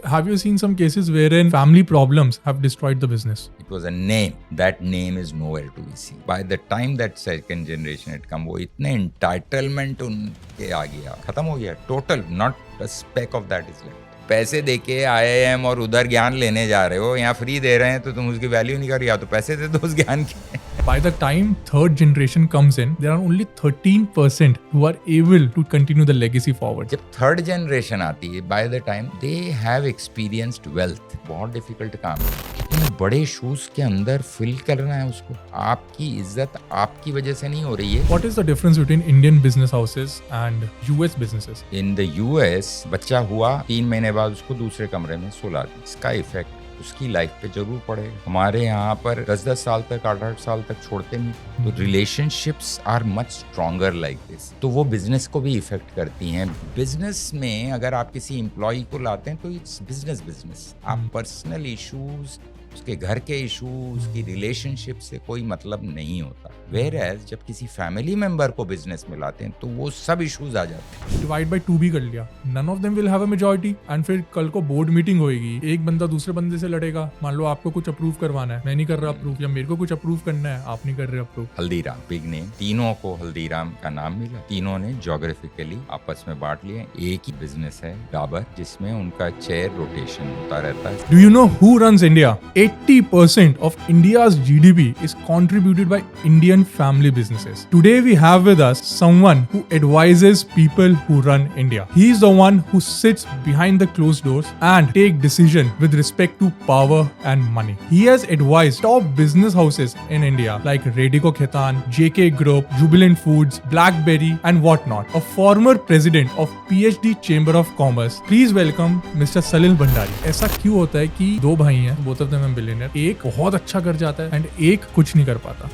Have you seen some cases wherein family problems have destroyed the business? It was a name. That name is nowhere to be seen. By the time that second generation had come, वो इतने entitlement उनके आ गया, खत्म हो गया, total, not a speck of that is left. पैसे देके IIM और उधर ज्ञान लेने जा रहे हो, यहाँ फ्री दे रहे हैं तो तुम उसकी वैल्यू नहीं कर रही, या तो पैसे दे दो उस ज्ञान की. By the time third generation comes in, there are only 13% who are able to continue the legacy forward. जब थर्ड जनरेशन आती है, by the time they have experienced wealth. बहुत डिफिकल्ट काम है, कितने बड़े शूज के अंदर फिल करना है उसको. आपकी इज्जत आपकी वजह से नहीं हो रही है. What is the difference between Indian business houses and US businesses? In the US बच्चा हुआ 3 महीने बाद उसको दूसरे कमरे में सुला दी. इसका इफेक्ट उसकी लाइफ पे जरूर पड़ेगा. हमारे यहाँ पर 10-10 साल तक 8-8 साल तक छोड़ते नहीं. तो relationships are much stronger like this. तो वो बिजनेस को भी इफेक्ट करती हैं. बिजनेस में अगर आप किसी एम्प्लॉय को लाते हैं तो इट्स बिजनेस. आप पर्सनल इश्यूज, उसके घर के इशूज, उसकी रिलेशनशिप से कोई मतलब नहीं होता. वेयरएज जब किसी फैमिली मेंबर को बिजनेस में लाते हैं तो वो सब इश्यूज आ जाते हैं. डिवाइड बाय 2 भी कर लिया, none of them will have a majority. And फिर कल को बोर्ड मीटिंग होएगी, एक बंदा दूसरे बंदे से लड़ेगा. मान लो आपको कुछ अप्रूव करवाना है, मैं नहीं कर रहा अप्रूव, या मेरे को कुछ अप्रूव करना है, आप नहीं कर रहे अप्रूव. हल्दीराम बिग नेम, तीनों को हल्दीराम का नाम मिला. तीनों ने ज्योग्राफिकली आपस में बांट लिया. एक ही बिजनेस है डाबर, जिसमें उनका चेयर रोटेशन होता रहता है. Do you know who runs India? 80% of India's GDP is contributed by Indian family businesses. Today we have with us someone who advises people who run India. He is the one who sits behind the closed doors and take decision with respect to power and money. He has advised top business houses in India like Radico Khaitan, JK Group, Jubilant Foods, BlackBerry and whatnot. A former president of PhD Chamber of Commerce. Please welcome Mr. Salil Bhandari. ऐसा क्यों होता है कि दो भाई हैं, both of them are billionaire, एक बहुत अच्छा कर जाता है एंड एक कुछ नहीं कर पाता.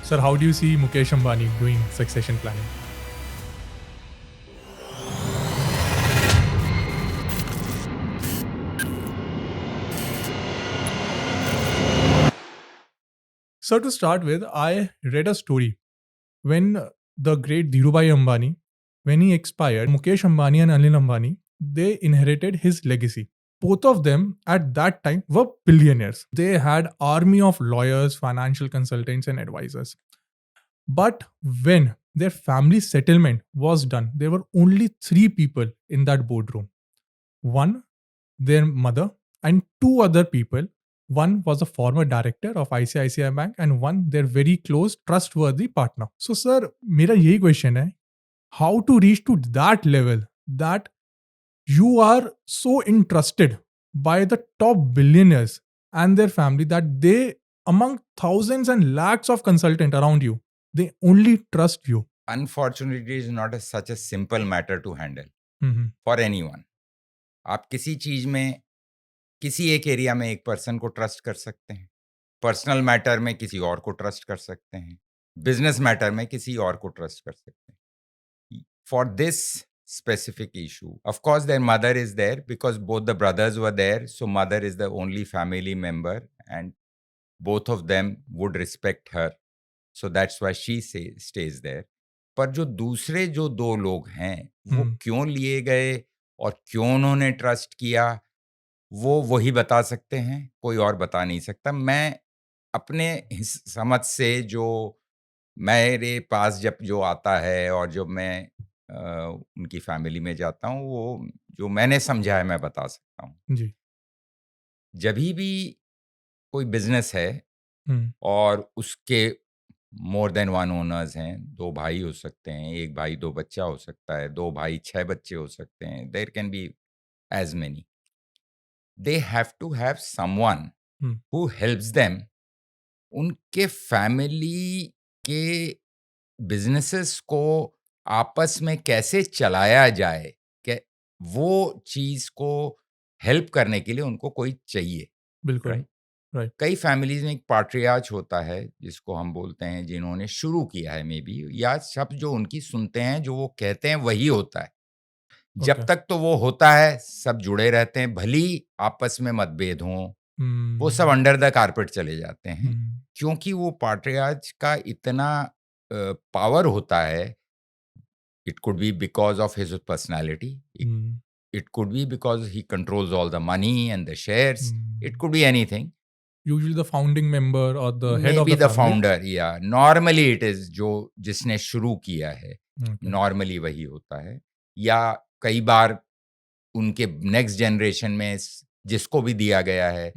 Sir, how do you see Mukesh Ambani doing succession planning? Sir, to start with, I read a story when the great Dhirubhai Ambani, when he expired, Mukesh Ambani and Anil Ambani, they inherited his legacy. Both of them at that time were billionaires. They had army of lawyers, financial consultants and advisors. But when their family settlement was done, there were only 3 people in that boardroom. One, their mother, and 2 other people. One was a former director of ICICI Bank and one their very close, trustworthy partner. So, sir, मेरा यही question है, how to reach to that level that you are so entrusted by the top billionaires and their family that they, among thousands and lakhs of consultants around you, they only trust you. Unfortunately, it is not such a simple matter to handle Mhm. for anyone. आप किसी चीज में, किसी एक area में एक person को trust कर सकते हैं, पर्सनल मैटर में किसी और को ट्रस्ट कर सकते हैं, बिजनेस मैटर में किसी और को ट्रस्ट कर सकते हैं. For this specific issue, of course their mother is there because both the brothers were there, so mother is the only family member and both of them would respect her, so that's why she stays there. पर जो दूसरे जो 2 लोग हैं, वो क्यों लिए गए और क्यों उन्होंने ट्रस्ट किया, वो वही बता सकते हैं, कोई और बता नहीं सकता. मैं अपने समझ से जो मेरे पास जब जो आता है और जब मैं उनकी फैमिली में जाता हूँ, वो जो मैंने समझा है मैं बता सकता हूँ. जी. जभी भी कोई बिजनेस है और उसके मोर देन 1 ओनर्स हैं, 2 भाई हो सकते हैं, 1 भाई 2 बच्चा हो सकता है, 2 भाई 6 बच्चे हो सकते हैं, there can be as many. they have to have someone who helps them उनके फैमिली के बिजनेसेस को आपस में कैसे चलाया जाए, कि वो चीज को हेल्प करने के लिए उनको कोई चाहिए. बिल्कुल. राइट. कई फैमिलीज में एक पाट्रियार्च होता है जिसको हम बोलते हैं, जिन्होंने शुरू किया है मे बी, या सब जो उनकी सुनते हैं, जो वो कहते हैं वही होता है. जब तक तो वो होता है, सब जुड़े रहते हैं, भली आपस में मतभेद हों, वो सब अंडर द कारपेट चले जाते हैं, क्योंकि वो पाट्रियार्च का इतना पावर होता है. It could be because of his personality, It could be because he controls all the money and the shares. It could be anything. Usually the founding member or the head of Maybe the the family. founder, yeah. Normally it is जो जिसने शुरू किया है, Okay. Normally वही होता है. या कई बार उनके नेक्स्ट जनरेशन में जिसको भी दिया गया है,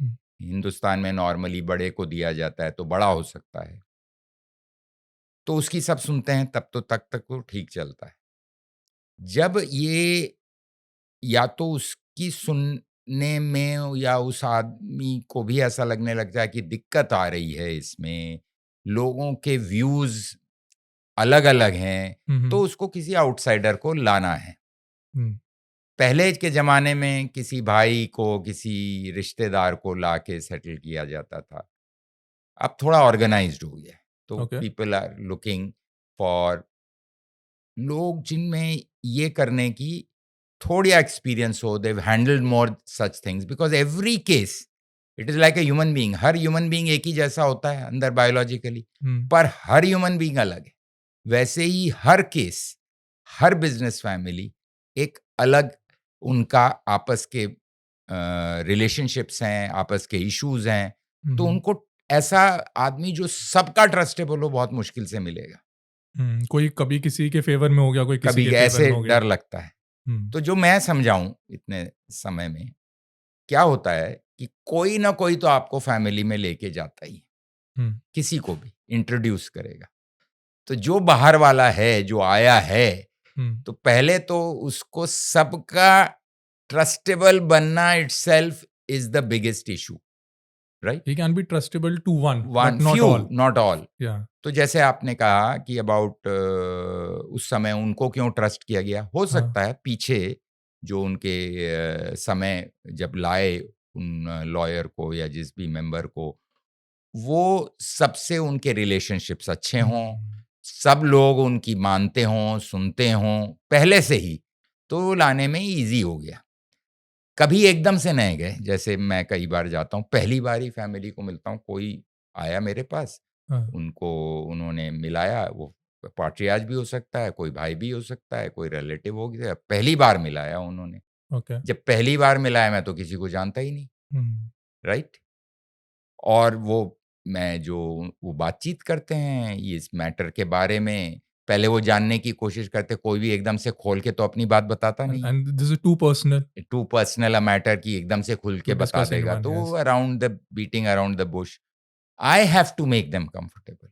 हिंदुस्तान में नॉर्मली बड़े को दिया जाता है तो बड़ा हो सकता है, तो उसकी सब सुनते हैं, तब तो तक तो ठीक चलता है. जब ये या तो उसकी सुनने में या उस आदमी को भी ऐसा लगने लगता है कि दिक्कत आ रही है इसमें, लोगों के व्यूज़ अलग-अलग हैं, तो उसको किसी आउटसाइडर को लाना है. पहले के ज़माने में किसी भाई को, किसी रिश्तेदार को लाके सेटल किया जाता था. अब थोड़ा ऑर्गेनाइज़्ड हो गया है. तो Okay. People are looking for लोग जिनमें ये करने की थोड़ी एक्सपीरियंस हो. They've handled more such things because every case it is like a human being. हर ह्यूमन बीइंग एक ही जैसा होता है अंदर बायोलॉजिकली, पर हर ह्यूमन बीइंग अलग है. वैसे ही हर केस, हर बिज़नेस फैमिली एक अलग उनका आपस के रिलेशनशिप्स हैं, आपस के इश्यूज़ हैं. तो उनको ऐसा आदमी जो सबका ट्रस्टेबल हो बहुत मुश्किल से मिलेगा. कोई कभी किसी के फेवर में हो गया, कोई किसी कभी के फेवर ऐसे में हो गया. डर लगता है. तो जो मैं समझाऊँ इतने समय में, क्या होता है कि कोई ना कोई तो आपको फैमिली में लेके जाता ही है. किसी को भी इंट्रोड्यूस करेगा. तो जो बाहर वाला है, जो आया है, तो पहले तो उसको सबका ट्रस्टेबल बनना itself is the biggest issue, right? He can be trustable to one, One but not few, all. not all. Yeah. तो जैसे आपने कहा कि अबाउट उस समय उनको क्यों ट्रस्ट किया गया, हो सकता है पीछे जो उनके समय जब लाए उन लॉयर को या जिस भी मेंबर को, वो सबसे उनके रिलेशनशिप्स अच्छे हों, सब लोग उनकी मानते हों, सुनते हों पहले से ही, तो लाने में ईज़ी हो गया. कभी एकदम से नहीं गए. जैसे मैं कई बार जाता हूँ, पहली बार ही फैमिली को मिलता हूँ, कोई आया मेरे पास, उनको उन्होंने मिलाया. वो पार्टियाज भी हो सकता है, कोई भाई भी हो सकता है, कोई रिलेटिव हो गया. पहली बार मिलाया उन्होंने. Okay. जब पहली बार मिलाया, मैं तो किसी को जानता ही नहीं, राइट? और वो बातचीत करते हैं इस मैटर के बारे में, पहले वो जानने की कोशिश करते. कोई भी एकदम से खोल के तो अपनी बात बताता नहीं. And this is too personal too personal a matter की एकदम से खुल के to बता discuss देगा, anyone. तो Yes. Around the beating around the bush. I have to make them comfortable.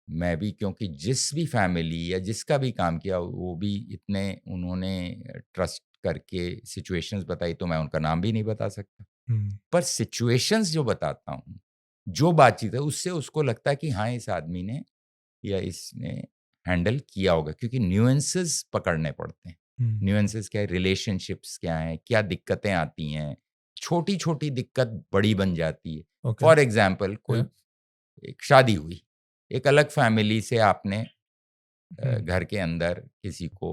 मैं भी, क्योंकि जिस भी फैमिली या जिसका भी काम किया, वो भी इतने उन्होंने ट्रस्ट करके सिचुएशंस बताई, तो मैं उनका नाम भी नहीं बता सकता. पर सिचुएशंस जो बताता हूँ, जो बातचीत है, उससे उसको लगता है कि हाँ, इस आदमी ने या इसने हैंडल किया होगा, क्योंकि न्यूएंसेस पकड़ने पड़ते हैं. न्यूएंसेस क्या है, रिलेशनशिप्स क्या हैं, क्या दिक्कतें आती हैं, छोटी-छोटी दिक्कत बड़ी बन जाती है. Okay. फॉर एग्ज़ाम्पल कोई Yeah. एक शादी हुई, एक अलग फैमिली से आपने घर के अंदर किसी को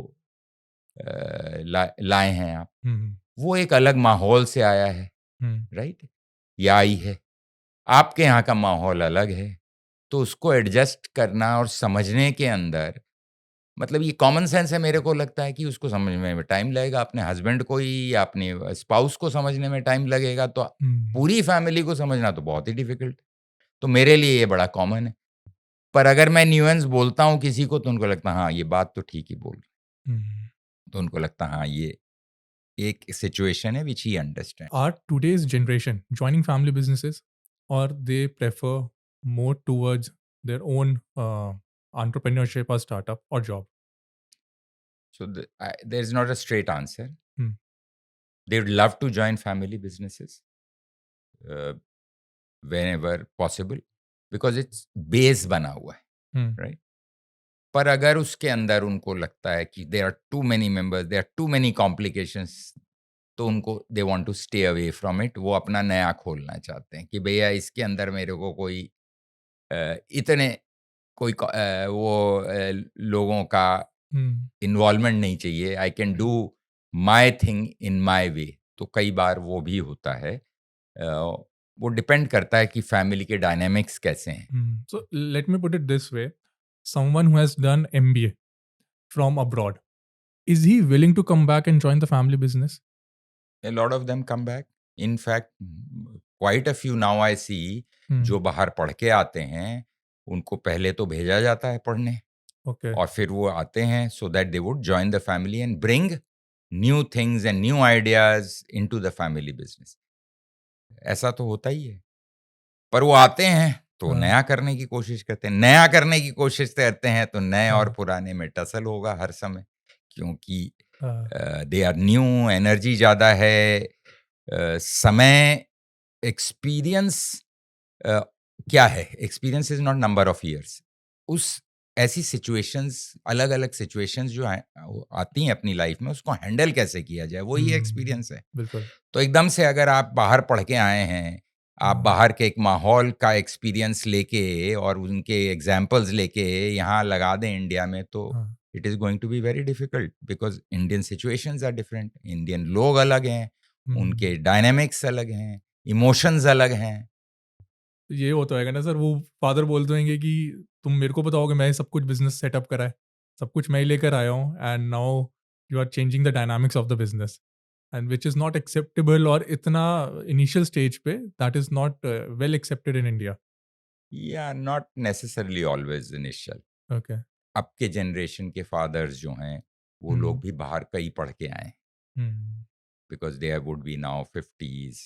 लाए हैं आप. वो एक अलग माहौल से आया है, राइट? या आई है. आपके यहाँ का माहौल अलग है, तो उसको एडजस्ट करना और समझने के अंदर, मतलब ये कॉमन सेंस है. मेरे को लगता है कि उसको समझने में टाइम लगेगा. अपने हस्बैंड को ही या अपने स्पाउस को समझने में टाइम लगेगा, तो पूरी फैमिली को समझना तो बहुत ही डिफिकल्ट है. तो मेरे लिए ये बड़ा कॉमन है. पर अगर मैं न्यूएंस बोलता हूँ किसी को, तो उनको लगता है हाँ, ये बात तो ठीक ही बोल रहे हैं. तो उनको लगता है हाँ, ये एक सिचुएशन है which he understand. Are today's generation joining family businesses, or they prefer more towards their own entrepreneurship or startup or job? So there is not a straight answer. Hmm. They would love to join family businesses whenever possible because it's base बना हुआ है, right? पर अगर उसके अंदर उनको लगता है कि there are too many members, there are too many complications, तो उनको they want to stay away from it. वो अपना नया खोलना चाहते हैं कि भैया इसके अंदर मेरे को कोई इतने कोई लोगों का इन्वॉल्वमेंट नहीं चाहिए. I can do my thing in my way. तो कई बार वो भी होता है. वो डिपेंड करता है कि फैमिली के डायनेमिक्स कैसे हैं. So let me put it this way: someone who has done MBA from abroad, Is he willing to come back and join the family business? A lot of them come back. In fact, quite a few now I see जो बाहर पढ़ के आते हैं, उनको पहले तो भेजा जाता है पढ़ने Okay. और फिर वो आते हैं so that they would join the family and bring new things and new ideas into the family business. ऐसा तो होता ही है। पर वो आते हैं तो हाँ। नया करने की कोशिश करते हैं। नया करने की कोशिश करते हैं तो नए और हाँ। पुराने में टसल होगा हर समय, क्योंकि हाँ। दे आर न्यू, एनर्जी ज़्यादा है, समय, एक्सपीरियंस क्या है? Experience is not number of years. उस ऐसी सिचुएशंस, अलग-अलग सिचुएशंस जो आती हैं अपनी लाइफ में, उसको हैंडल कैसे किया जाए, वही एक्सपीरियंस है। बिल्कुल। तो एकदम से अगर आप बाहर पढ़ के आए हैं, आप बाहर के एक माहौल का एक्सपीरियंस लेके और उनके एग्ज़ाम्पल्स लेके यहाँ लगा दें इंडिया में, तो हाँ। It is going to be very difficult because Indian situations are different. Indian लोग अलग हैं, उनके डायनामिक्स अलग हैं, इमोशंस अलग हैं। ये होता होगा ना सर, वो फादर बोलते होंगे कि तुम मेरे को बताओगे, मैं सब कुछ बिजनेस सेटअप करा है, सब कुछ मैं ही लेकर आया हूँ, and now you are changing the dynamics of the business, and which is not acceptable, और इतना इनिशियल स्टेज पे that is not well accepted in India. या not necessarily always initial. Okay. अब के जनरेशन के फादर्स जो हैं, वो लोग भी बाहर कई पढ़ के आए हैं, because they would be now 50s,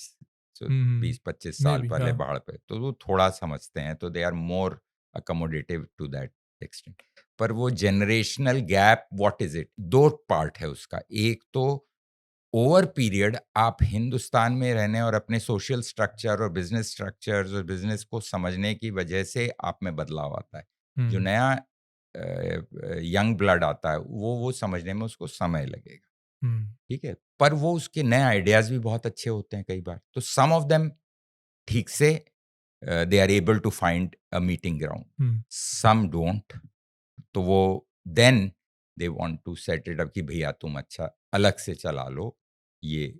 सो 20-25 साल Maybe, पहले yeah. बाहर पे, तो वो थोड़ा समझते हैं, तो they are more accommodative to that extent. पर वो generational gap, what is it? दो पार्ट है उसका। एक तो ओवर पीरियड आप हिंदुस्तान में रहने और अपने सोशल स्ट्रक्चर और बिजनेस स्ट्रक्चर्स और बिजनेस को समझने की वजह से आप में बदलाव आता है। जो नया यंग ब्लड आता है, वो समझने में उसको समय लगेगा, ठीक है। पर वो उसके नए आइडियाज भी बहुत अच्छे होते हैं कई बार। तो सम ऑफ देम ठीक से they are able to find a meeting ground, some don't. तो वो then they want to set it up कि भैया तुम अच्छा अलग से चला लो, ये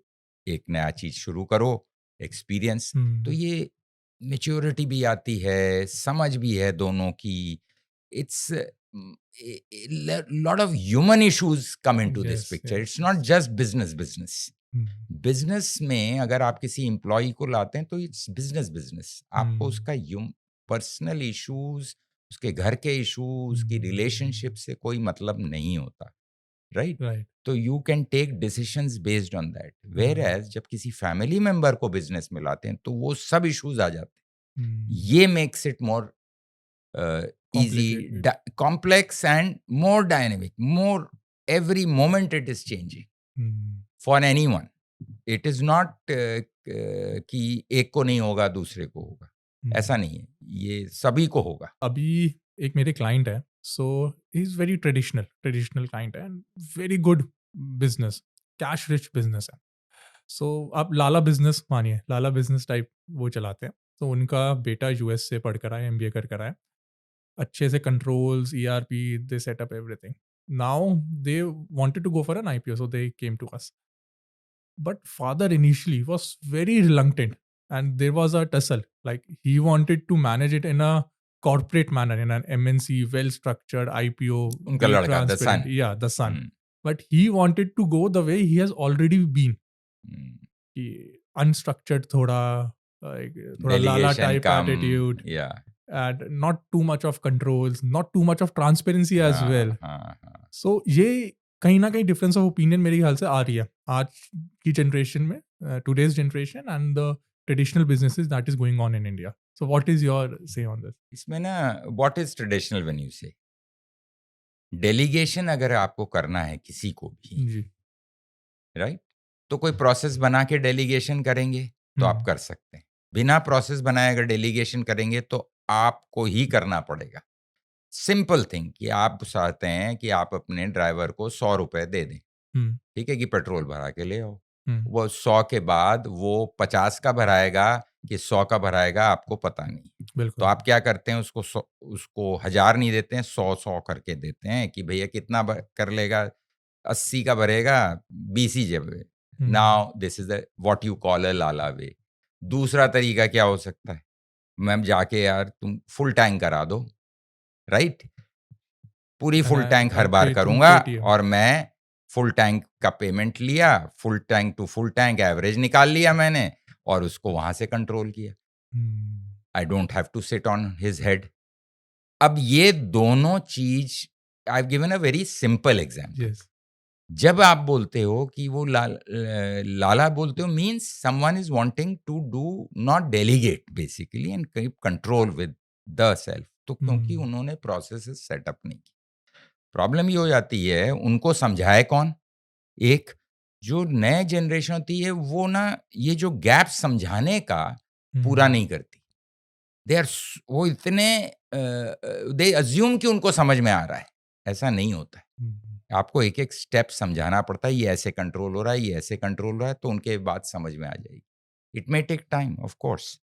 एक नया चीज शुरू करो, एक्सपीरियंस। तो ये मेच्योरिटी भी आती है, समझ भी है दोनों की। It's lot of human issues come into this Yes, picture. yes, it's not just business. Business में अगर आप किसी एम्प्लॉय को लाते हैं तो इट्स बिजनेस। आपको उसका पर्सनल इश्यूज, उसके घर के इश्यूज, उसकी रिलेशनशिप से कोई मतलब नहीं होता, राइट? Right. तो you can take decisions based on that. Whereas जब किसी फैमिली मेंबर को बिजनेस में लाते हैं तो वो सब इश्यूज आ जाते हैं। ये makes it more easy, Complicated. complex and more dynamic, more every moment it is changing for anyone. It is not कि एक को नहीं होगा दूसरे को होगा, ऐसा नहीं है, ये सभी को होगा। अभी एक मेरे क्लाइंट है, so he is very traditional client है, and very good business, cash rich business है। सो आप लाला बिजनेस मानिए, लाला बिजनेस टाइप वो चलाते हैं। तो उनका बेटा यूएस से पढ़ कर आया, एमबीए कर आया, अच्छे से controls, ERP, they set up everything. Now they wanted to go for an IPO, so they came to us, but father initially was very reluctant, and there was a tussle, like he wanted to manage it in a corporate manner, in an MNC, well structured IPO, उनका very लड़का the transparent, सन। yeah, the son. But he wanted to go the way he has already been, कि unstructured, थोड़ा लाला Delegation type come, attitude, yeah, and not too much of controls, not too much of transparency as well. हाँ। सो ये कहीं ना कहीं difference of opinion मेरे ख्याल से आ रही है आज की जनरेशन में, today's generation, and the traditional businesses that is going on in India. So what is your से ऑन दिस? इसमें ना, what is traditional when you से डेलीगेशन, अगर आपको करना है किसी को भी, जी। राइट, तो कोई प्रोसेस बना के डेलीगेशन करेंगे तो आप कर सकते हैं। बिना प्रोसेस बनाए अगर डेलीगेशन करेंगे तो आपको ही करना पड़ेगा। सिंपल थिंग कि आप चाहते हैं कि आप अपने ड्राइवर को 100 रुपए दे दें, ठीक है, कि पेट्रोल भरा के ले आओ। वो 100 के बाद वो 50 का भराएगा कि 100 का भराएगा, आपको पता नहीं। तो आप क्या करते हैं, उसको 1000 नहीं देते हैं, 100 करके देते हैं कि भैया कितना कर लेगा, 80 का भरेगा, 20 ही जेब में। Now this is the what you call a lala way. दूसरा तरीका क्या हो सकता है, मैम जाके यार तुम फुल टैंक करा दो, राइट, पूरी फुल टैंक हर बार करूंगा और मैं फुल टैंक का पेमेंट लिया, full tank to full tank average निकाल लिया मैंने और उसको वहां से कंट्रोल किया. I don't have to sit on his head. अब ये दोनों चीज, I have given a very simple example. Yes. जब आप बोलते हो कि वो लाला बोलते हो, means someone is wanting to do, not delegate basically, and keep control with the self. तो क्योंकि उन्होंने प्रोसेसेस सेटअप नहीं की. प्रॉब्लम ये हो जाती है, उनको समझाए कौन? एक जो नए जनरेशन होती है वो ना ये जो गैप समझाने का पूरा नहीं करती. दे आर, वो इतने दे अज्यूम कि उनको समझ में आ रहा है. ऐसा नहीं होता है. आपको एक एक स्टेप समझाना पड़ता है. ये ऐसे कंट्रोल हो रहा है, ये ऐसे कंट्रोल हो रहा है, तो उनके बात समझ में आ जाएगी. It may take time of course,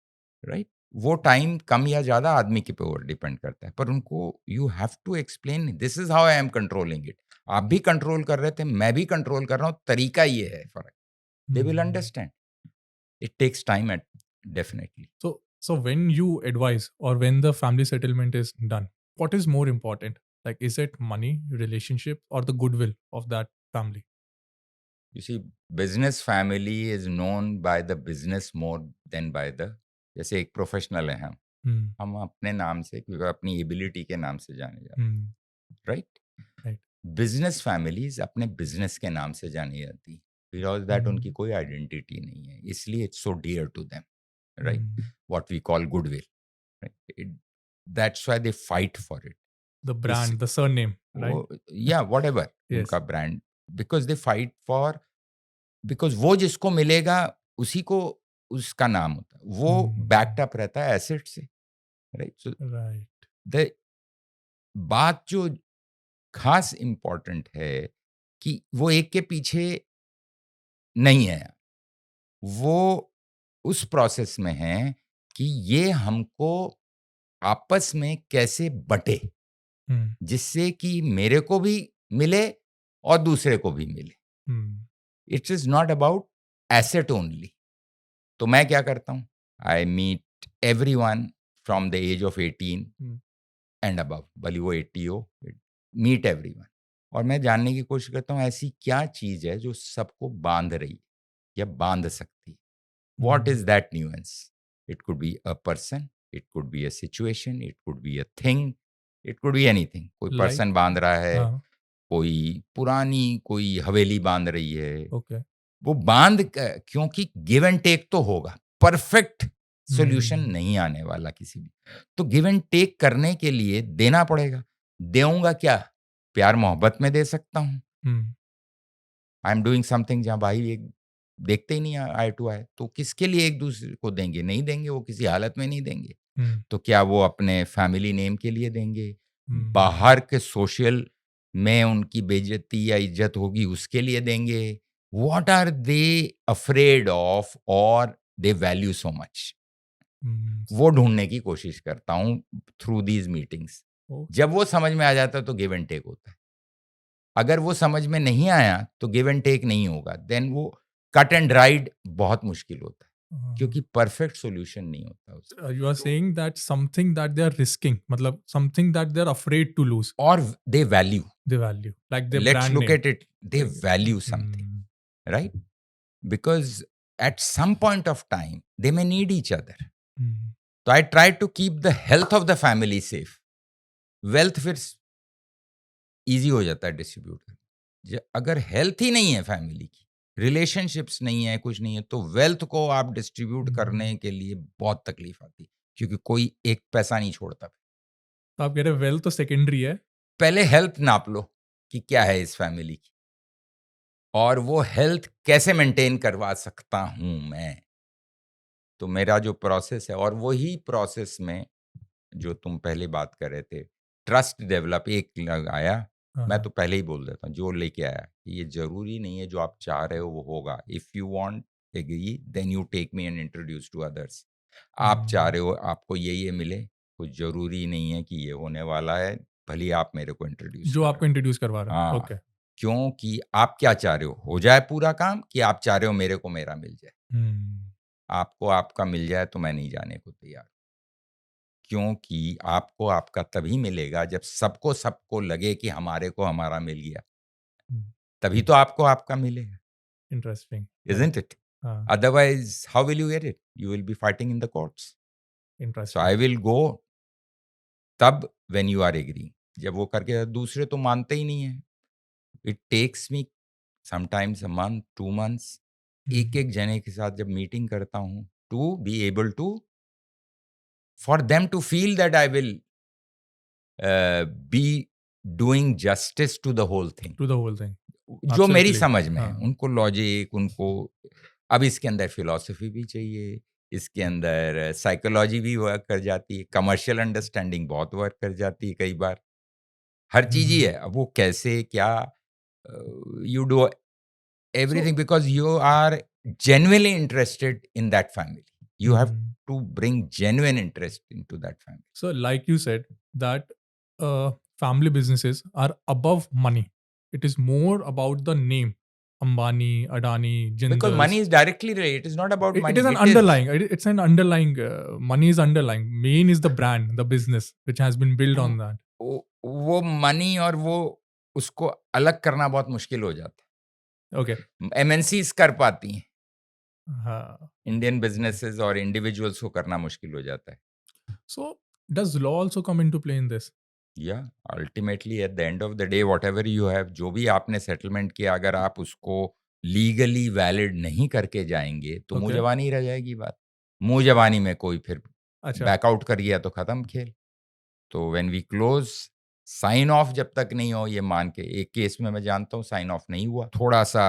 right. वो टाइम कम या ज्यादा आदमी के ऊपर डिपेंड करता है, पर उनको you have to explain, this is how I am controlling it. आप भी कंट्रोल कर रहे थे, मैं भी कंट्रोल कर रहा हूँ, तरीका ये है फर्क. They will understand. It takes time at, definitely. So when you advise or when the family settlement is done, what is more important? Like, is it money, relationship, or the goodwill of that family? You see, business family is known by the business more than by the, जैसे एक professional है हम अपने नाम से, क्योंकि अपनी ability के नाम से जाने जाते हैं, राइट. Right. बिजनेस फैमिलीज अपने बिजनेस के नाम से जानी जाती, बिकॉज दैट उनकी कोई आइडेंटिटी नहीं है, इसलिए it's so dear to them, right. What we call goodwill, right. That's why they fight for it. The brand, the surname, right? या व्हाटएवर Yes. उनका brand, because they fight for, because वो जिसको मिलेगा उसी को उसका नाम होता है, वो बैक्ड अप रहता है एसेट से, राइट. So Right. द बात जो खास इंपॉर्टेंट है कि वो एक के पीछे नहीं है, वो उस प्रोसेस में है कि ये हमको आपस में कैसे बटे, जिससे कि मेरे को भी मिले और दूसरे को भी मिले. It is not about asset only. तो मैं क्या करता हूँ, I meet everyone from the age of 18 and above, भले वो 80 हो, मीट एवरीवन. और मैं जानने की कोशिश करता हूँ ऐसी क्या चीज है जो सबको बांध रही है या बांध सकती है. What is that nuance? It could be a person, it could be a situation, it could be a thing, it could be anything. कोई Like? पर्सन बांध रहा है, हाँ. कोई पुरानी कोई हवेली बांध रही है. Okay. वो क्योंकि गिव एंड टेक तो होगा, परफेक्ट सॉल्यूशन नहीं आने वाला किसी भी. तो गिव एंड टेक करने के लिए देना पड़ेगा. देऊंगा क्या? प्यार मोहब्बत में दे सकता हूँ. आई एम डूइंग समथिंग जहाँ भाई एक देखते ही नहीं आई टू आई, तो किसके लिए एक दूसरे को देंगे? नहीं देंगे, वो किसी हालत में नहीं देंगे. तो क्या वो अपने फैमिली नेम के लिए देंगे? बाहर के सोशल में उनकी बेइज्जती या इज्जत होगी उसके लिए देंगे? What are they afraid of और दे वैल्यू सो मच? वो ढूंढने की कोशिश करता हूँ थ्रू दीज मीटिंग्स. जब वो समझ में आ जाता है तो गिव एंड टेक होता है. अगर वो समझ में नहीं आया तो गिव एंड टेक नहीं होगा. देन वो कट एंड ड्राइड बहुत मुश्किल होता है, क्योंकि परफेक्ट सॉल्यूशन नहीं होता उसका. You are saying that something that they are risking, मतलब something that they are afraid to lose. और they value, They value, like their let's brand look name. at it, they value something, right? Because at some point of time they may need each other. So I try to keep the health of the family safe. Wealth फिर easy हो जाता है distribute करना. अगर health ही नहीं है family की, relationships नहीं है, कुछ नहीं है, तो वेल्थ को आप डिस्ट्रीब्यूट करने के लिए बहुत तकलीफ आती है, क्योंकि कोई एक पैसा नहीं छोड़ता. तो आप कह रहे वेल्थ तो सेकेंडरी है, पहले हेल्थ नाप लो कि क्या है इस फैमिली की, और वो हेल्थ कैसे मेंटेन करवा सकता हूं मैं. तो मेरा जो प्रोसेस है, और वही प्रोसेस में जो तुम पहले बात कर रहे थे, ट्रस्ट डेवलप, एक लगाया. मैं तो पहले ही बोल देता हूँ, जो लेके आया कि ये जरूरी नहीं है जो आप चाह रहे हो वो होगा. If you want agree then you take me and introduce to others. आप चाह रहे हो आपको ये मिले, कुछ जरूरी नहीं है कि ये होने वाला है, भले ही आप मेरे को इंट्रोड्यूस, जो आपको इंट्रोड्यूस करवा रहा है. हाँ. ओके. क्योंकि आप क्या चाह रहे हो जाए पूरा काम, कि आप चाह रहे हो मेरे को मेरा मिल जाए. आपको आपका मिल जाए तो मैं नहीं जाने को तैयार, क्योंकि आपको आपका तभी मिलेगा जब सबको लगे कि हमारे को हमारा मिल गया. तभी तो आपको आपका मिलेगा, Interesting. isn't it? हाँ, Otherwise, how will you get it? You will be fighting in the courts. So interesting. I will go तब when you are agreeing. जब वो करके दूसरे तो मानते ही नहीं है. It takes me sometimes a month, 2 months, एक-एक जने के साथ जब मीटिंग करता हूँ, to be able to for them to feel that I will be doing justice to the whole thing. To the whole thing. जो मेरी Absolutely. समझ में है, हाँ. उनको लॉजिक, उनको अब इसके अंदर फिलॉसफी भी चाहिए, इसके अंदर साइकोलॉजी भी वर्क कर जाती है, कमर्शियल अंडरस्टैंडिंग बहुत वर्क कर जाती है कई बार। हर चीज़ ही है, अब वो कैसे क्या you do everything because you are genuinely interested in that family. You have to bring genuine interest into that family. So, like you said, that family businesses are above money. It is more about the name. Ambani, Adani, Jindal. Because money is directly related. It is not about It money. is an underlying. It's an underlying. Money is underlying. Main is the brand, the business, which has been built on that. वो money और वो उसको अलग करना बहुत मुश्किल हो जाता Okay. है। एमएनसीज कर पाती हैं, हाँ. इंडियन बिजनेसेस और इंडिविजुअल्स को करना मुश्किल हो जाता है। So, does law also come into play in this? या ultimately at the end of the day whatever you have, जो भी आपने सेटलमेंट किया, अगर आप उसको लीगली वैलिड नहीं करके जाएंगे तो मुंह Okay. जबानी रह जाएगी बात। मुंह जबानी में कोई फिर अच्छा. बैकआउट कर गया तो खत्म खेल। तो when we close, sign off जब तक नहीं हो, ये मान के एक केस में मैं जानता हूँ साइन ऑफ नहीं हुआ, थोड़ा सा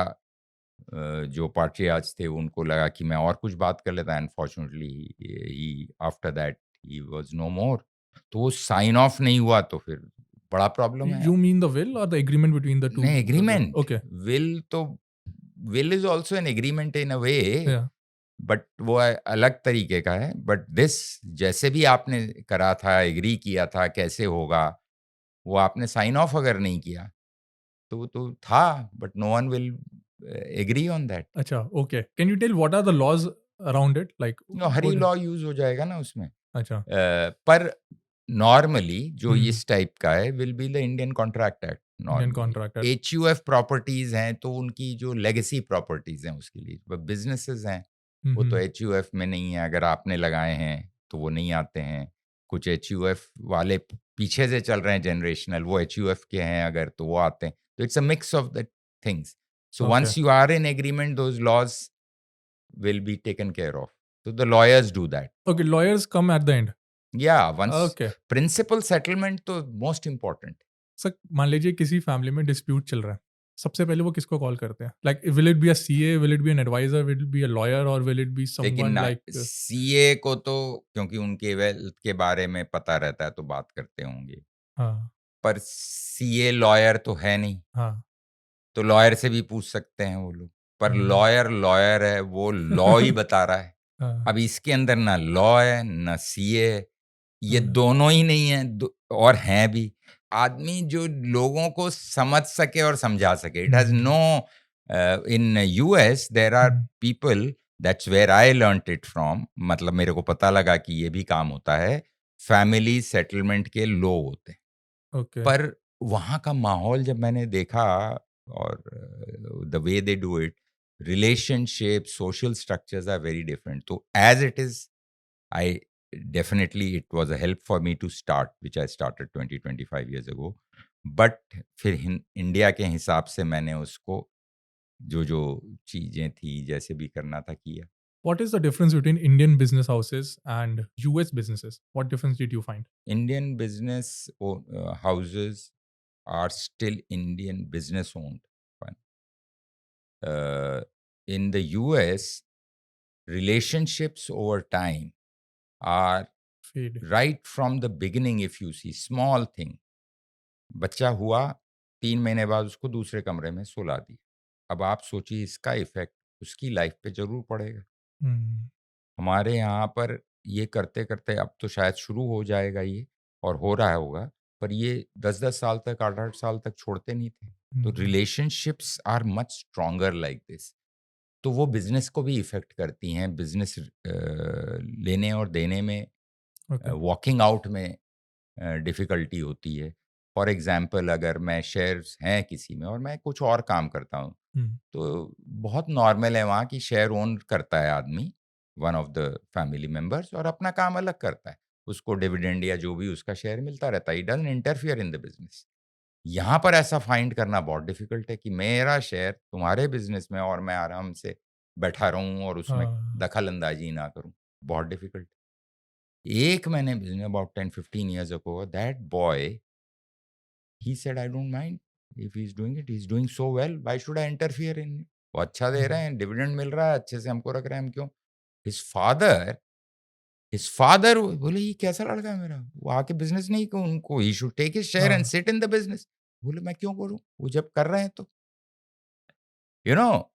जो पार्टी आज थे उनको लगा कि मैं और कुछ बात कर लेता, unfortunately he after that he was no more. तो वो साइन ऑफ नहीं हुआ तो फिर बड़ा प्रॉब्लम है। You mean the will or the agreement between the two? नहीं, agreement. Okay. Will is also an agreement in a way, Yeah. But वो अलग तरीके का है। बट दिस जैसे भी आपने करा था, एग्री किया था, कैसे होगा, वो आपने साइन ऑफ अगर नहीं किया तो वो तो था, but no one will agree on that. अच्छा. Okay. Can you tell what are the laws around it? Like. No, हरी what- लॉ यूज हो जाएगा ना उसमें। अच्छा. पर नॉर्मली जो हम्म. इस टाइप का है will be the Indian contract act. Indian Contract Act. HUF properties हैं तो उनकी जो लेगेसी प्रॉपर्टीज हैं उसके लिए, बिजनेसेस हैं वो तो HUF में नहीं है। अगर आपने लगाए हैं तो वो नहीं आते हैं। कुछ HUF वाले पीछे से चल रहे हैं जनरेशनल, वो HUF के हैं अगर, तो वो आते हैं। तो it's a mix of the things. So once you are in agreement, those laws will be taken care of. So the lawyers do that. Okay. Lawyers come at the end. Yeah, once Okay. principal settlement तो most important. Sir मान लीजिए किसी family में dispute चल रहा है, सबसे पहले वो किसको कॉल करते हैं? Like will it be a CA, will it be an advisor, will it be a lawyer और विल इट बी लेकिन समवन लाइक सीए को तो क्योंकि उनके वेल्थ के बारे में पता रहता है तो बात करते होंगे, हाँ. पर सीए लॉयर तो है नहीं, हाँ. तो लॉयर से भी पूछ सकते हैं वो लोग। पर लॉयर है, वो लॉ ही बता रहा है। हाँ. अब इसके अंदर ना लॉ है ना सीए, ये हाँ. दोनों ही नहीं है, और हैं भी। आदमी जो लोगों को समझ सके और समझा सके, it has no in US there are people, that's where I learned it from, मतलब मेरे को पता लगा कि ये भी काम होता है, फैमिली सेटलमेंट के लोग होते हैं। ओके. पर वहाँ का माहौल जब मैंने देखा और the way they do it, relationship, social structures are very different. तो as it is, I definitely it was a help for me to start, which I started 25 years ago. But फिर इंडिया के हिसाब से मैंने उसको जो जो चीज़ें थी जैसे भी करना था किया। What is the difference between Indian business houses and US businesses? What difference did you find? Indian business houses are still Indian business owned. In the US, relationships over time are Fade. right from the beginning. If you see small thing, बच्चा हुआ 3 महीने बाद उसको दूसरे कमरे में सुला दी। अब आप सोचिए इसका इफेक्ट उसकी लाइफ पे जरूर पड़ेगा। हमारे यहाँ पर ये करते करते अब तो शायद शुरू हो जाएगा ये, और हो रहा होगा, पर ये 10-10 साल तक, 8-8 साल तक छोड़ते नहीं थे। तो relationships are much stronger like this. तो वो बिजनेस को भी इफेक्ट करती हैं, बिजनेस लेने और देने में, Okay. वॉकिंग आउट में डिफ़िकल्टी होती है। फॉर एग्जाम्पल अगर मैं शेयर्स हैं किसी में और मैं कुछ और काम करता हूँ, हम्म, तो बहुत नॉर्मल है वहाँ कि शेयर ओन करता है आदमी, one of the family members, और अपना काम अलग करता है। उसको डिविडेंड या जो भी उसका शेयर मिलता रहता है, he doesn't interfere in the business. यहाँ पर ऐसा फाइंड करना बहुत डिफिकल्ट है कि मेरा शेयर तुम्हारे बिजनेस में और मैं आराम से बैठा रहूं और उसमें हाँ, दखल अंदाजी ना करूं, बहुत डिफिकल्ट। एक मैंने business about 10-15 years ago, that boy he said I don't mind if he is doing it, he is doing so well, why should I interfere in? वो अच्छा दे रहे हम्म, हैं, डिविडेंड मिल रहा है, अच्छे से हमको रख रहे हैं, हम क्यों? हिज फादर बोले ये कैसा लड़का है मेरा, वो आके बिजनेस नहीं, को उनको ही should take his share and हाँ, सिट इन द बिजनेस। बोले मैं क्यों करूं, वो जब कर रहे हैं तो, you know,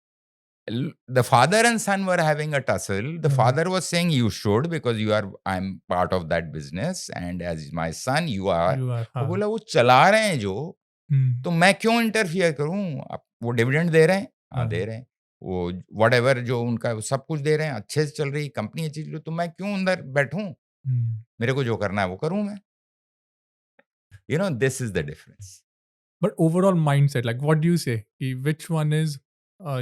the father and son were having a tussle. The हाँ, father was saying you should because I'm part of that business and as my son you are. You are, वो हाँ, बोला वो चला रहे हैं जो, हम्म, तो मैं क्यों इंटरफियर करूं? अब वो डिविडेंड दे रहे हैं, हाँ दे हाँ, रहे हैं, वो व्हाटएवर जो उनका वो सब कुछ दे रहे हैं, अच्छे से चल रही कंपनी, अच्छी चल रही, तो मैं क्यों अंदर बैठूं? हम्म. मेरे को जो करना है वो करूं मैं। This is the difference. But overall mindset, like what do you say? Which one is,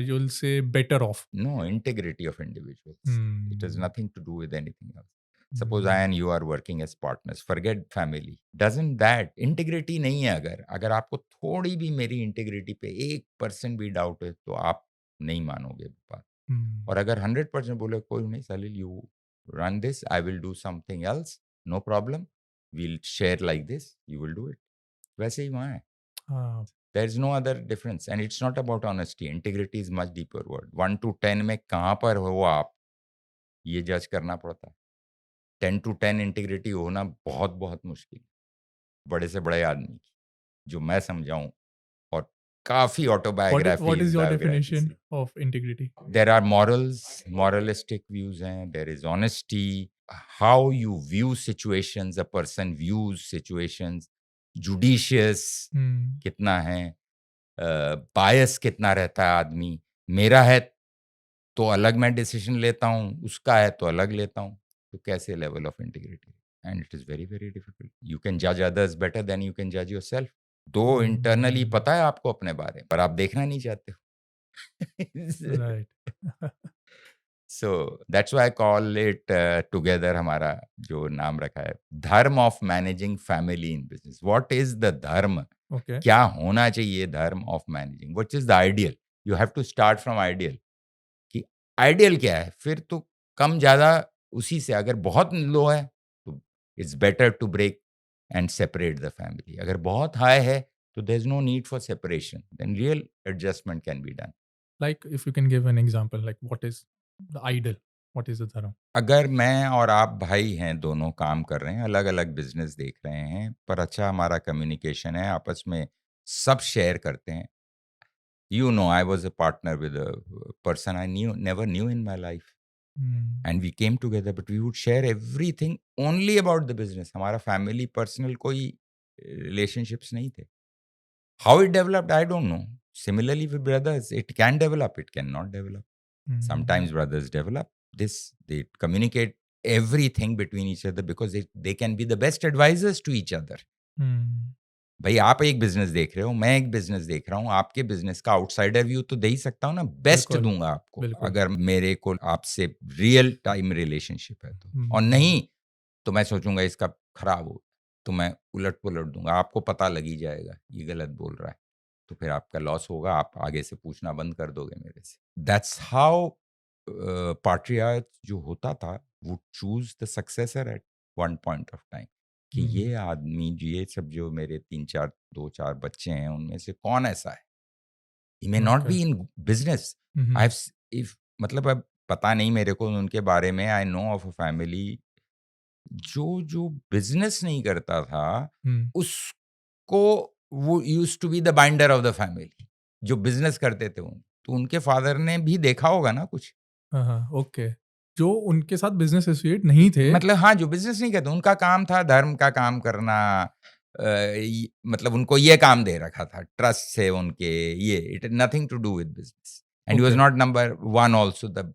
you'll say, better off? No, integrity of individuals. It has Hmm. nothing to do with anything else. Suppose I Hmm. and you are working as partners, forget family. Doesn't that integrity नहीं है, अगर आपको थोड़ी भी मेरी integrity पे 1% भी doubt है तो आप नहीं मानोगे बात। Hmm. और अगर 100% बोले कोई नहीं Salil, you run this, I will do something else, no problem, we'll share like this, you will do it, वैसे ही वहाँ है। Ah, There is no other difference and it's not about honesty. Integrity is much deeper word. 1 to 10 में कहाँ पर हो आप, ये जज करना पड़ता है। 10 to 10 इंटीग्रिटी होना बहुत-बहुत मुश्किल है, बड़े से बड़े आदमी की, जो मैं समझाऊँ, और काफ़ी what is autobiographies, your biographies definition हैं। of integrity? There are moralistic views हैं, there is honesty, how you view situations, a person views situations, judicious Hmm. कितना है, बायस कितना रहता है आदमी, मेरा है तो अलग मैं डिसीजन लेता हूँ, उसका है तो अलग लेता हूँ, तो कैसे level of integrity? And it is very, very difficult. You can जज others better than you can जज योरसेल्फ। दो इंटरनली Hmm. पता है आपको अपने बारे में, पर आप देखना नहीं चाहते हो। Right. So that's why I call it together, हमारा जो नाम रखा है, dharma of managing family in business. What is the dharma? Okay. क्या होना चाहिए dharma of managing? Which is the ideal? You have to start from ideal, कि आइडियल क्या है? फिर तो कम ज़्यादा उसी से, अगर बहुत लो है, तो it's better to break and separate the family. अगर बहुत हाई है, तो there is no need for separation, then real adjustment can be done. Like if you can give an example, like what is the ideal? What is the dharma? अगर मैं और आप भाई हैं, दोनों काम कर रहे हैं, अलग-अलग बिज़नेस देख रहे हैं, पर अच्छा हमारा कम्युनिकेशन है, आपस में सब शेयर करते हैं। I was a partner with a person I never knew in my life. Hmm. And we came together, but we would share everything only about the business. हमारा फैमिली पर्सनल कोई relationships नहीं थे। How it developed I don't know. Similarly with brothers, it can develop, it can not develop. Hmm. Sometimes brothers develop this, they communicate everything between each other because they can be the best advisors to each other. Hmm. भाई आप एक business देख रहे हो, मैं एक business देख रहा हूँ, आपके बिजनेस का आउटसाइडर व्यू तो दे ही सकता हूँ ना, बेस्ट बिल्कुल, दूंगा आपको, बिल्कुल. अगर मेरे को आपसे रियल टाइम रिलेशनशिप है तो। और Hmm. नहीं तो मैं सोचूंगा इसका खराब हो, तो मैं उलट पुलट दूंगा, आपको पता लग ही जाएगा ये गलत बोल रहा है, तो फिर आपका लॉस होगा, आप आगे से पूछना बंद कर दोगे मेरे से। दैट्स हाउ पाट्रियार्च जो होता था, वो choose the successor at one point of time, कि ये Hmm. आदमी ये सब जो मेरे 3-4 2-4 बच्चे हैं, उनमें से कौन ऐसा है? He may not Okay. Be in business. I Mhm. Have स इफ मतलब अब पता नहीं मेरे को उनके बारे में, I know of a family जो बिज़नेस नहीं करता था, Hmm. उसको वो used to be the binder of the family. जो बिज़नेस करते थे वो, तो उनके फादर ने भी देखा होगा ना कुछ। हाँ, हाँ, ओके। जो उनके साथ बिज़नेस एसोसिएट नहीं थे। मतलब हाँ, जो बिज़नेस नहीं करते, उनका काम था धर्म का काम करना। मतलब उनको ये काम दे रखा था, ट्रस्ट से उनके, ये it nothing to do with business, and he was okay, not number 1 also the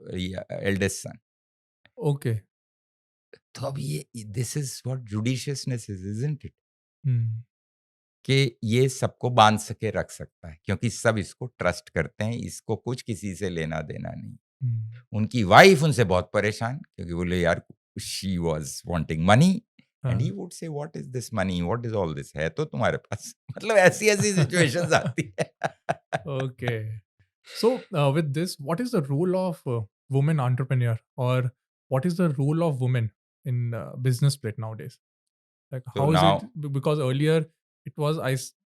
eldest son. Okay. तो अब ये this is what judiciousness is, isn't it? Hmm, कि ये सबको बांध सके रख सकता है, क्योंकि सब इसको ट्रस्ट करते हैं, इसको कुछ किसी से लेना देना नहीं। उनकी वाइफ उनसे बहुत परेशान, क्योंकि बोले यार she was wanting money and he would say what is this money, what is all this, है तो तुम्हारे पास। मतलब ऐसी ऐसी सिचुएशंस आती है। Okay. So, with this, what is the role of woman entrepreneur, or what is the role of women in business split nowadays? Like, So how is it? now Because earlier it was,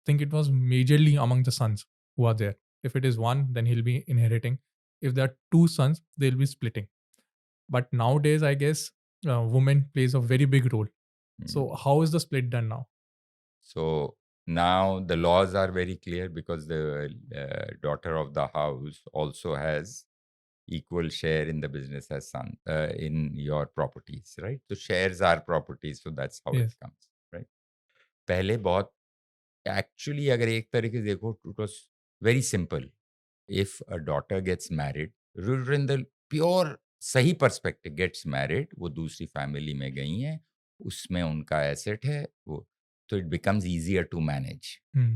think it was majorly among the sons who are there. If it is one, then he'll be inheriting. If there are two sons, they'll be splitting. But nowadays, I guess woman plays a very big role. So, how is the split done now? So now the laws are very clear, because the daughter of the house also has equal share in the business as son, in your properties, right? So shares are properties, so that's how it Yes. comes, right? पहले बहुत actually अगर एक तरीके से देखो, it was very simple. If a daughter gets married, rooted in the pure सही perspective, gets married, वो दूसरी family में गई हैं, उसमें उनका asset है वो, so it becomes easier to manage,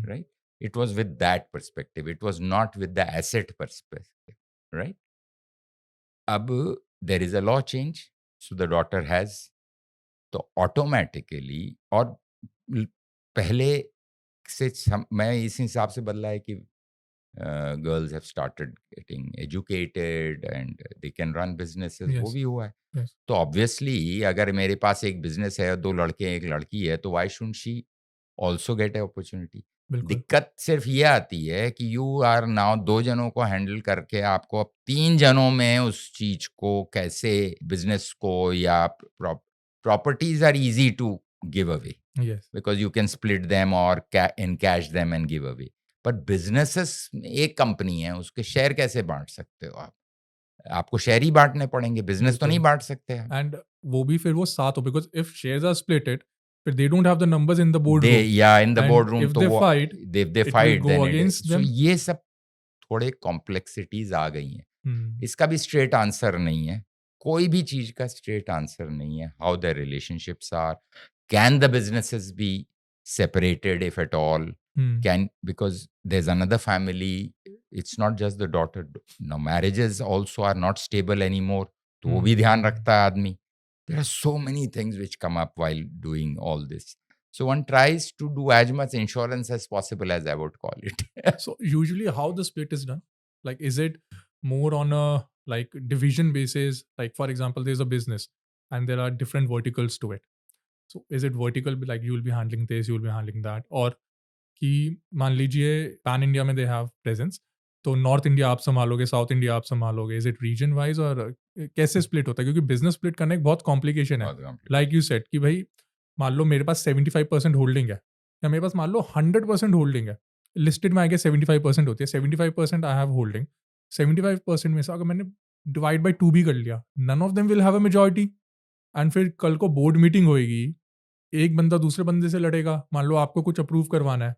right? It was with that perspective. It was not with the asset perspective, right? अब there is a law change, so the daughter has, तो automatically, और पहले से मैं इस हिसाब से बदला है कि girls have started getting educated and they can run businesses, वो Yes. भी हुआ है। Yes. तो ऑब्वियसली अगर मेरे पास एक बिजनेस है, 2 लड़के एक लड़की है, तो why shouldn't she also get a opportunity? बिल्कुल। दिक्कत सिर्फ ये आती है कि यू आर नाउ 2 जनों को हैंडल करके आपको अब 3 जनों में उस चीज़ को कैसे, बिज़नेस को या properties are easy to give away, Yes. because you can split them or encash them and give away. पर बिज़नेसेस एक कंपनी है, उसके शेयर कैसे बाँट सकते हो आप? आपको शेयर ही बाँटने पड़ेंगे, बिज़नेस तो नहीं बिल्कुल। बाँट सकते आप। And वो भी फिर वो साथ हो, because if shares are splitted, फिर they don't have the numbers in the boardroom. In the And boardroom, if तो they वो fight, they it will fight, go then against so them. ये सब थोड़े कॉम्प्लेक्सिटीज़ आ गई हैं। Hmm. इसका भी स्ट्रेट आंसर नहीं है, कोई भी चीज़ का स्ट्रेट आंसर नहीं है। How the relationships are, can the businesses be separated if at all? Hmm. Because there's another family, it's not just the daughter. Now marriages also are not stable anymore, तो वो भी ध्यान रखता है आदमी। There are so many things which come up while doing all this. So one tries to do as much insurance as possible, as I would call it. So usually how the split is done? Like, is it more on a like division basis? Like, for example, there's a business and there are different verticals to it. So is it vertical, like you will be handling this, you will be handling that? Or कि मान लीजिए pan India में they have presence, तो north India आप संभालोगे, south India आप संभालोगे, is it region wise, और कैसे split होता है? क्योंकि बिजनेस स्प्लिट करना एक बहुत कॉम्प्लिकेशन है। बहुत complicated. लाइक यू सेड कि भाई मान लो मेरे पास 75% होल्डिंग है, या मेरे पास मान लो 100% होल्डिंग है, लिस्टेड में आगे 75% होती है, 75% आई हैव होल्डिंग, 75% में से अगर मैंने डिवाइड बाई 2 भी कर लिया, none of them will have a majority. And फिर कल को बोर्ड मीटिंग होएगी, एक बंदा दूसरे बंदे से लड़ेगा, मान लो आपको कुछ अप्रूव करवाना है,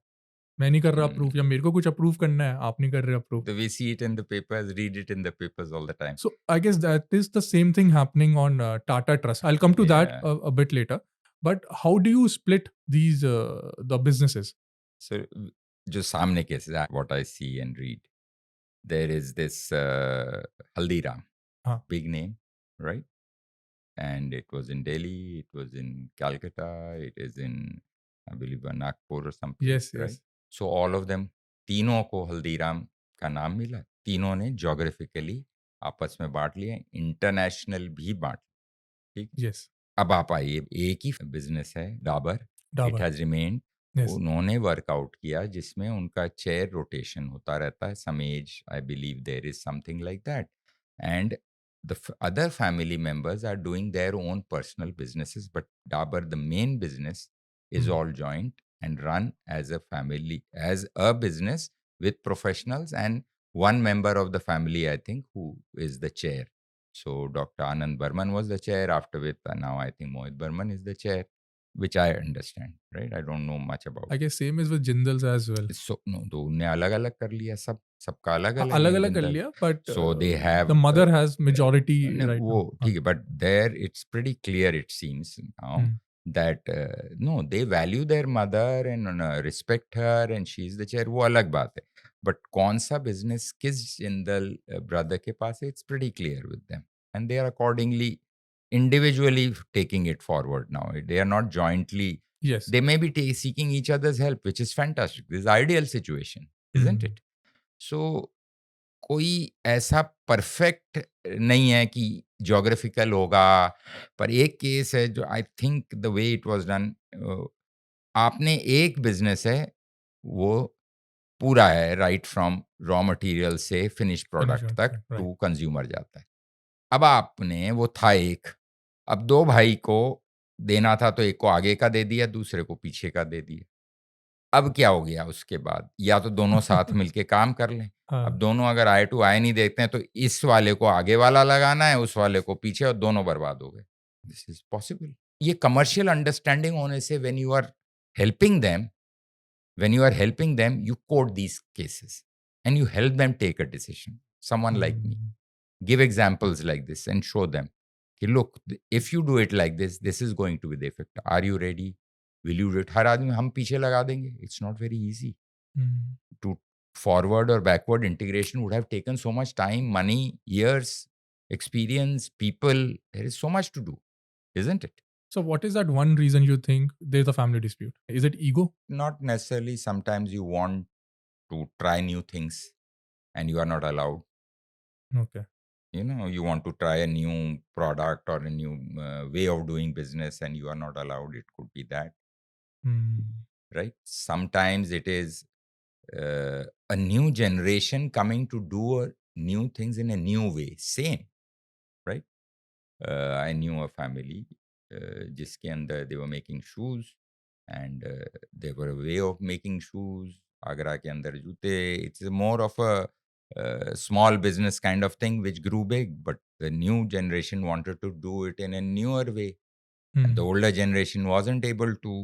मैं नहीं कर रहा अप्रूव, या मेरे को कुछ अप्रूव करना है, आप नहीं कर रहे approve. We see it in the papers, read it in the papers all the time. So I guess that is the same thing happening on Tata Trust. I'll come to that Yeah. a bit later. But how do you split these the businesses? So जो सामने cases, what I see and read, there is this Haldiram, हाँ. big name, right? And it was in Delhi, it was in Calcutta, it is in, I believe, Nagpur or something, Yes, right? yes. So all of them, तीनों को हल्दीराम का नाम मिला, तीनों ने geographically आपस में बांट लिया, इंटरनेशनल भी बांट, ठीक। Yes. अब आप आइए, एक ही बिजनेस है Dabur, it has remained. Yes. उन्होंने वर्कआउट किया जिसमें उनका चेयर रोटेशन होता रहता है, some age, I believe there is something like that, and the other family members are doing their own personal businesses, but Dabur, the main business, is all joint and run as a family, as a business with professionals and one member of the family, I think, who is the chair. So Dr. Anand Burman was the chair, after with now I think Mohit Burman is the chair, which I understand, right? I don't know much about. I guess same is with Jindals as well. So no, तो उनने अलग अलग कर लिया, सबका अलग अलग अलग अलग कर लिया, but so they have the mother has majority right वो now. ठीक है, but there it's pretty clear, it seems now that no, they value their mother and respect her and she is the chair, वो अलग बात है. But कौन सा business किस जिंदल brother के पास है, it's pretty clear with them. And they are accordingly individually taking it forward now. They are not jointly, Yes. they may be seeking each other's help, which is fantastic. This is ideal situation, isn't it? So कोई ऐसा perfect नहीं है कि geographical होगा, पर एक case है जो I think the way it was done, आपने एक बिजनेस है वो पूरा है राइट फ्रॉम रॉ मटेरियल से फिनिश Finish प्रोडक्ट it. तक Right. टू कंज्यूमर जाता है. अब आपने वो था एक, अब दो भाई को देना था तो एक को आगे का दे दिया, दूसरे को पीछे का दे दिया. अब क्या हो गया उसके बाद, या तो दोनों साथ मिलके काम कर लें. अब हाँ. दोनों अगर आई टू आई नहीं देखते हैं तो इस वाले को आगे वाला लगाना है, उस वाले को पीछे, और दोनों बर्बाद हो गए. This is possible. ये कमर्शियल अंडरस्टैंडिंग होने से when you are helping them, when you are helping them, you quote these cases and you help them take a decision. Someone like me, give examples like this and show them, कि look, if you do it like this, this is going to be the effect. Are you ready? Will you do it? हर आदमी हम पीछे लगा देंगे. It's not very easy. To forward or backward integration would have taken so much time, money, years, experience, people. There is so much to do, isn't it? So, what is that one reason you think there's a family dispute? Is it ego? Not necessarily. Sometimes you want to try new things and you are not allowed. Okay. You know, you want to try a new product or a new way of doing business and you are not allowed. It could be that, right? Sometimes it is a new generation coming to do new things in a new way. Same, right? I knew a family जिसके अंदर they were making shoes and they were a way of making shoes. Agra के अंदर जूते. It's more of a small business kind of thing which grew big, but the new generation wanted to do it in a newer way. And the older generation wasn't able to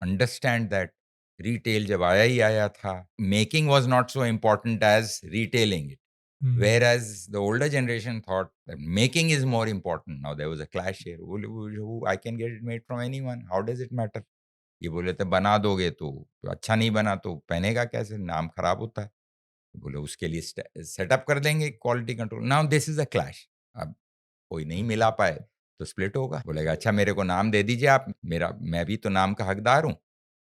understand that retail जब आया ही आया था, making was not so important as retailing it. Whereas the older generation thought that making is more important. Now there was a clash here. I can get it made from anyone. How does it matter? ये बोले थे बना दोगे तो अच्छा नहीं बना तो पहनेगा कैसे, नाम खराब होता है. बोले उसके लिए सेटअप कर देंगे quality control. Now this is a clash. अब कोई नहीं मिला पाए तो स्प्लिट होगा. बोलेगा अच्छा मेरे को नाम दे दीजिए आप, मेरा मैं भी तो नाम का हकदार हूँ.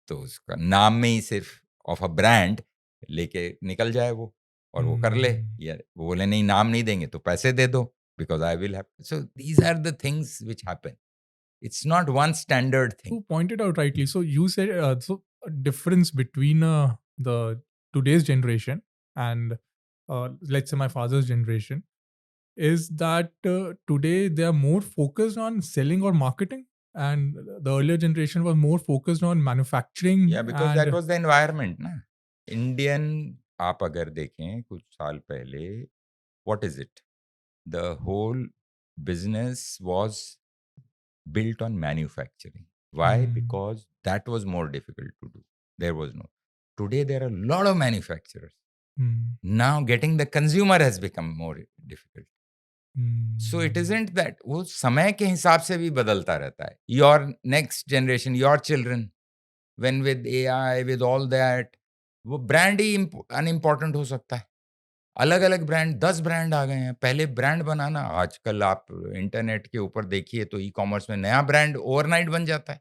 तो उसका नाम में ही सिर्फ ऑफ अ ब्रांड लेके निकल जाए वो और वो कर ले. या वो बोले नहीं नाम नहीं देंगे तो पैसे दे दो because I will have. So these are the things which happen. It's not one standard thing. You pointed out rightly. So you said so a difference between the today's generation and let's say my father's generation is that today they are more focused on selling or marketing, and the earlier generation was more focused on manufacturing. Yeah, because and that was the environment, ना. Indian आप अगर देखें कुछ साल पहले, what is it? The whole business was built on manufacturing. Why? Because that was more difficult to do. There was no. Today there are a lot of manufacturers. Now getting the consumer has become more difficult. So it isn't that. वो समय के हिसाब से भी बदलता रहता है. Your next generation, your children, when with AI, with all that, वो ब्रांड ही अनइम्पॉर्टेंट हो सकता है. अलग अलग ब्रांड, 10 ब्रांड आ गए हैं. पहले ब्रांड बनाना, आजकल आप इंटरनेट के ऊपर देखिए तो ई कॉमर्स में नया ब्रांड ओवरनाइट बन जाता है.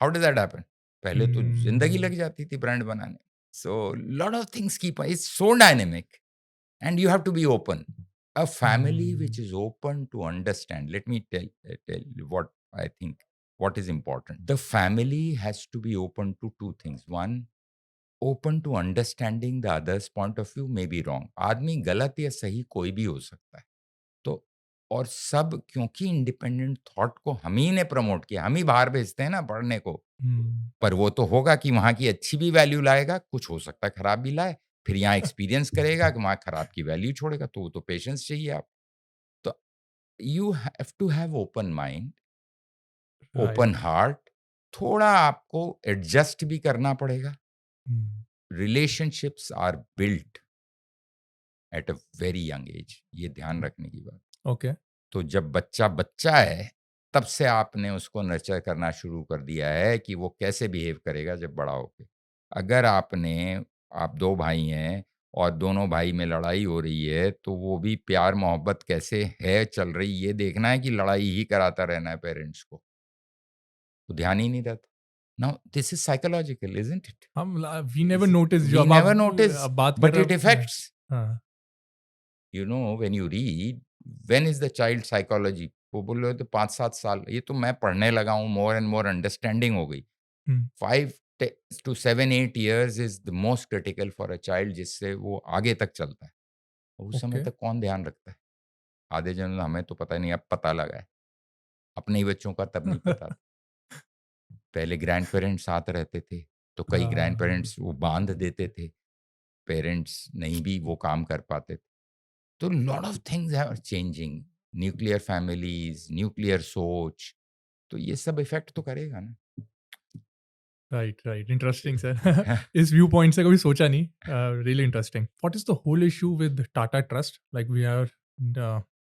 How does that happen? पहले तो जिंदगी लग जाती थी ब्रांड बनाने. So lot of things keep, it's so dynamic and you have to be open. A family which is open to understand. Let me tell you what I think, what is important. The family has to be open to two things. One, open to understanding the other's point of view may be wrong. आदमी गलत या सही कोई भी हो सकता है. तो और सब क्योंकि इंडिपेंडेंट थॉट को हम ही ने प्रमोट किया, हम ही बाहर भेजते हैं ना पढ़ने को. पर वो तो होगा कि वहाँ की अच्छी भी वैल्यू लाएगा, कुछ हो सकता है खराब भी लाए. फिर यहाँ एक्सपीरियंस करेगा कि वहाँ खराब की वैल्यू छोड़ेगा. तो वो तो पेशेंस चाहिए आप. तो you have to have open mind, open heart. थोड़ा आपको एडजस्ट भी करना पड़ेगा. Relationships are built at a very young age. ये ध्यान रखने की बात. Okay. तो जब बच्चा है तब से आपने उसको नर्चर करना शुरू कर दिया है कि वो कैसे बिहेव करेगा जब बड़ा होके। अगर आप 2 भाई हैं और दोनों भाई में लड़ाई हो रही है, तो वो भी प्यार-मोहब्बत कैसे है, चल रही, ये देखना है कि लड़ाई ही कराता रहना है पेरेंट्स को। तो ध्यान ही नहीं रहता। Now this is psychological isn't it? We never notice जो वी अब आप नेवर नोटिस, बात कर बट रहे इट हो। इफेक्ट्स। हाँ, you know when you read, when is the child psychology? वो बोल रहे हो तो 5-7 साल, ये तो मैं पढ़ने लगा हूँ, मोर एंड मोर अंडरस्टैंडिंग हो गई। हुँ, 5 टे to 7-8 years is the most critical for a child, जिससे वो आगे तक चलता है। उस समय ओके। तक कौन ध्यान रखता है? आधे जन हमें तो पता नहीं, अब पता लगा है। अपने ही बच्चों का तब नहीं पता था। पहले ग्रैंड-पेरेंट्स साथ रहते थे, तो कई हाँ, ग्रैंड-पेरेंट्स वो बाँध देते थे, पेरेंट्स नहीं भी वो काम कर पाते थे। तो lot of things are changing, nuclear families, nuclear सोच, तो ये सब इफ़ेक्ट तो करेगा ना। Right, right, interesting sir. इस व्यू पॉइंट से कभी सोचा नहीं। Really interesting. What is the whole issue with Tata Trust like we are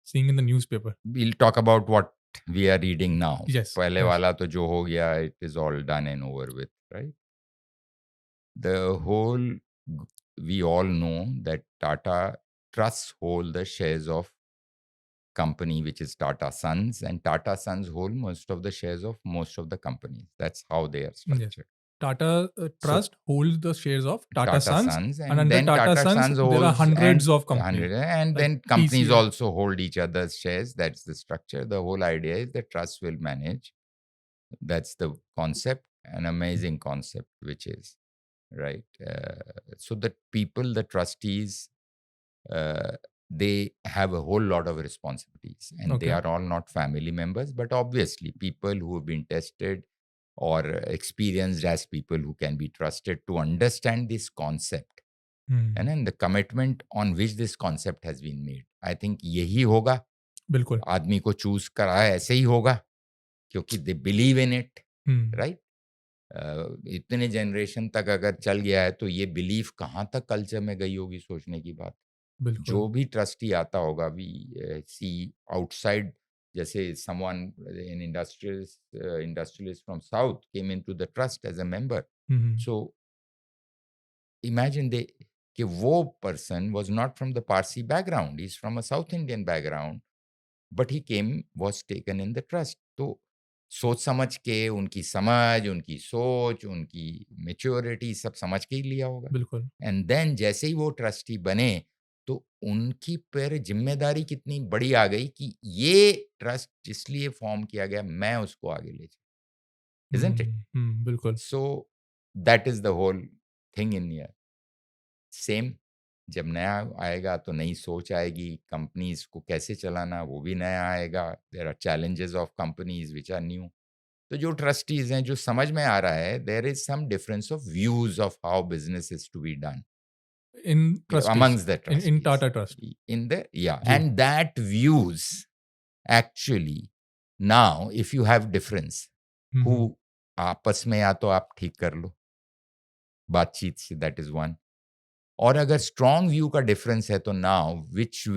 seeing in the newspaper? We'll talk about what we are reading now. Yes, पहले yes, वाला तो जो हो गया, it is all done and over with, right? The whole, we all know that Tata Trusts hold the shares of company, which is Tata Sons, and Tata Sons hold most of the shares of most of the companies. That's how they are yes. structured. Tata So Trust holds the shares of Tata Tata Sons, Sons, and and under then Tata Tata Sons, Sons there are holds hundreds and of companies 100, and like then companies TCS. also hold each other's shares. That's the structure. The whole idea is the trust will manage. That's the concept, an amazing concept, which is right. So that people, the trustees, uh, they have a whole lot of responsibilities, and they Okay. are all not family members, but obviously people who have been tested or experienced as people who can be trusted to understand this concept, Hmm. and then the commitment on which this concept has been made. I think यही होगा, बिल्कुल। आदमी को choose करा है ऐसे ही होगा, क्योंकि they believe in it, Hmm. right? इतने जनरेशन तक अगर चल गया है, तो ये बिलीफ कहाँ तक कल्चर में गई होगी, सोचने की बात। बिल्कुल। जो भी ट्रस्टी आता होगा, वी सी आउटसाइड, जैसे someone in industrialist from south came into the trust as a member, hmm, hmm. So imagine they कि वो person was not from the Parsi background, he is from a South Indian background, but he came, was taken in the trust. तो सोच समझ के, उनकी समझ, उनकी सोच, उनकी मैच्योरिटी सब समझ के ही लिया होगा। बिल्कुल। एंड देन जैसे ही वो ट्रस्टी बने, तो उनकी पर जिम्मेदारी कितनी बड़ी आ गई कि ये ट्रस्ट जिसलिए फॉर्म किया गया, मैं उसको आगे ले जाऊँ, इज़न्ट इट? हुँ, हुँ, बिल्कुल। So that is the whole thing in here. Same, जब नया आएगा तो नई सोच आएगी, कंपनीज़ को कैसे चलाना वो भी नया आएगा। There are challenges of companies which are new. तो जो ट्रस्टीज़ हैं, जो समझ में आ रहा है, there is some difference of views of how business is to be done In trustees, amongst the in trustees. Tata Trust. In the, yeah, जी। and that views actually, now if you have difference, हुँ, who हुँ। आपस में या तो आप ठीक कर लो, बातचीत से, दैट इज़ वन। और अगर स्ट्रॉन्ग व्यू का डिफरेंस है, तो now which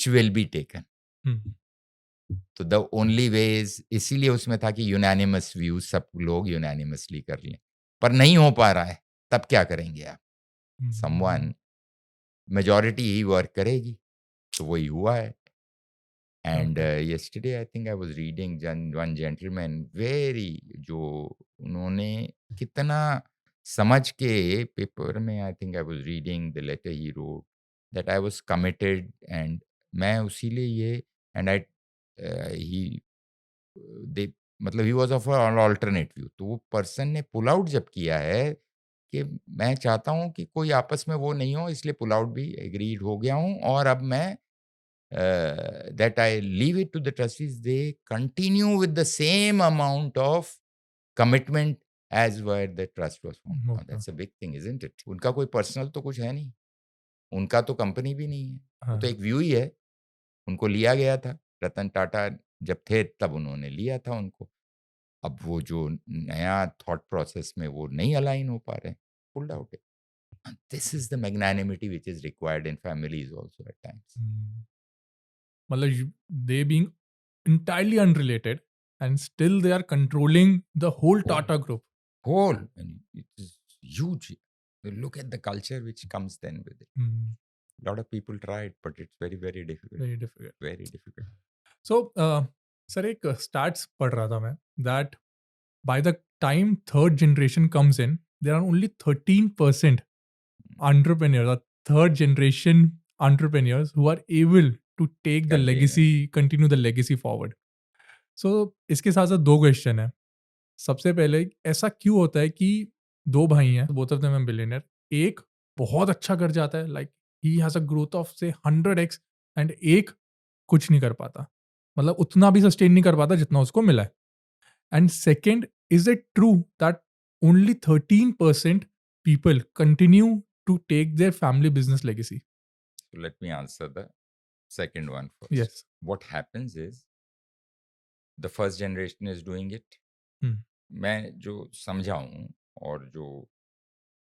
will be taken? Hmm, तो द ओनली वे इज़, इसीलिए उसमें था कि यूनानिमस व्यूज़ सब लोग यूनानिमसली कर लें। पर नहीं हो पा रहा है, तब क्या करेंगे आप? हुँ, समवन, हुँ। मेजॉरिटी ही वर्क करेगी, तो वही हुआ है। And okay. yesterday, I think I was reading one gentleman, very, जो उन्होंने कितना समझ के पेपर में, I think I was reading the letter he wrote that I was committed, and मैं उसीलिए ये, and he they, मतलब he was of an alternate view, तो वो पर्सन ने पुल आउट जब किया है कि मैं चाहता हूँ कि कोई आपस में वो नहीं हो, इसलिए पुल आउट भी एग्रीड हो गया हूँ, और अब मैं that I leave it to the trustees. They continue with the same amount of commitment as where the trust was formed. Now, okay. that's a big thing, isn't it? उनका कोई personal तो कुछ है नहीं, उनका तो कंपनी भी नहीं है, वो तो हाँ, एक व्यू ही है। उनको लिया गया था, रतन टाटा जब थे तब उन्होंने लिया था उनको। अब वो जो नया थॉट प्रोसेस में वो नहीं अलाइन हो पा रहे हैं, पुल्ड आउट है। This is the magnanimity which is required in families also at times. Hmm. मतलब they being entirely unrelated, and still they are controlling the whole Whole. Tata group. Whole, and it is huge. Look at the culture which comes then with it. Hmm. A lot of people try it, but it's very, very difficult. Very difficult. Very difficult. So, sir, एक stats पढ़ रहा था मैं that by the time third generation comes in, there are only 13% entrepreneurs or third generation entrepreneurs who are able to take the Continue. legacy, continue the legacy forward. So, इसके साथ साथ दो question है. सबसे पहले ऐसा क्यों होता है कि दो भाई हैं, both of them are billionaire, एक बहुत अच्छा कर जाता है, like he has a growth of से 100x, एंड एक कुछ नहीं कर पाता, मतलब उतना भी सस्टेन नहीं कर पाता जितना उसको मिला है. And second, is it true that only 13% people continue to take their family business legacy? So let me answer the second one first. Yes. What happens is the first generation is doing it. Hmm. मैं जो समझा हूँ और जो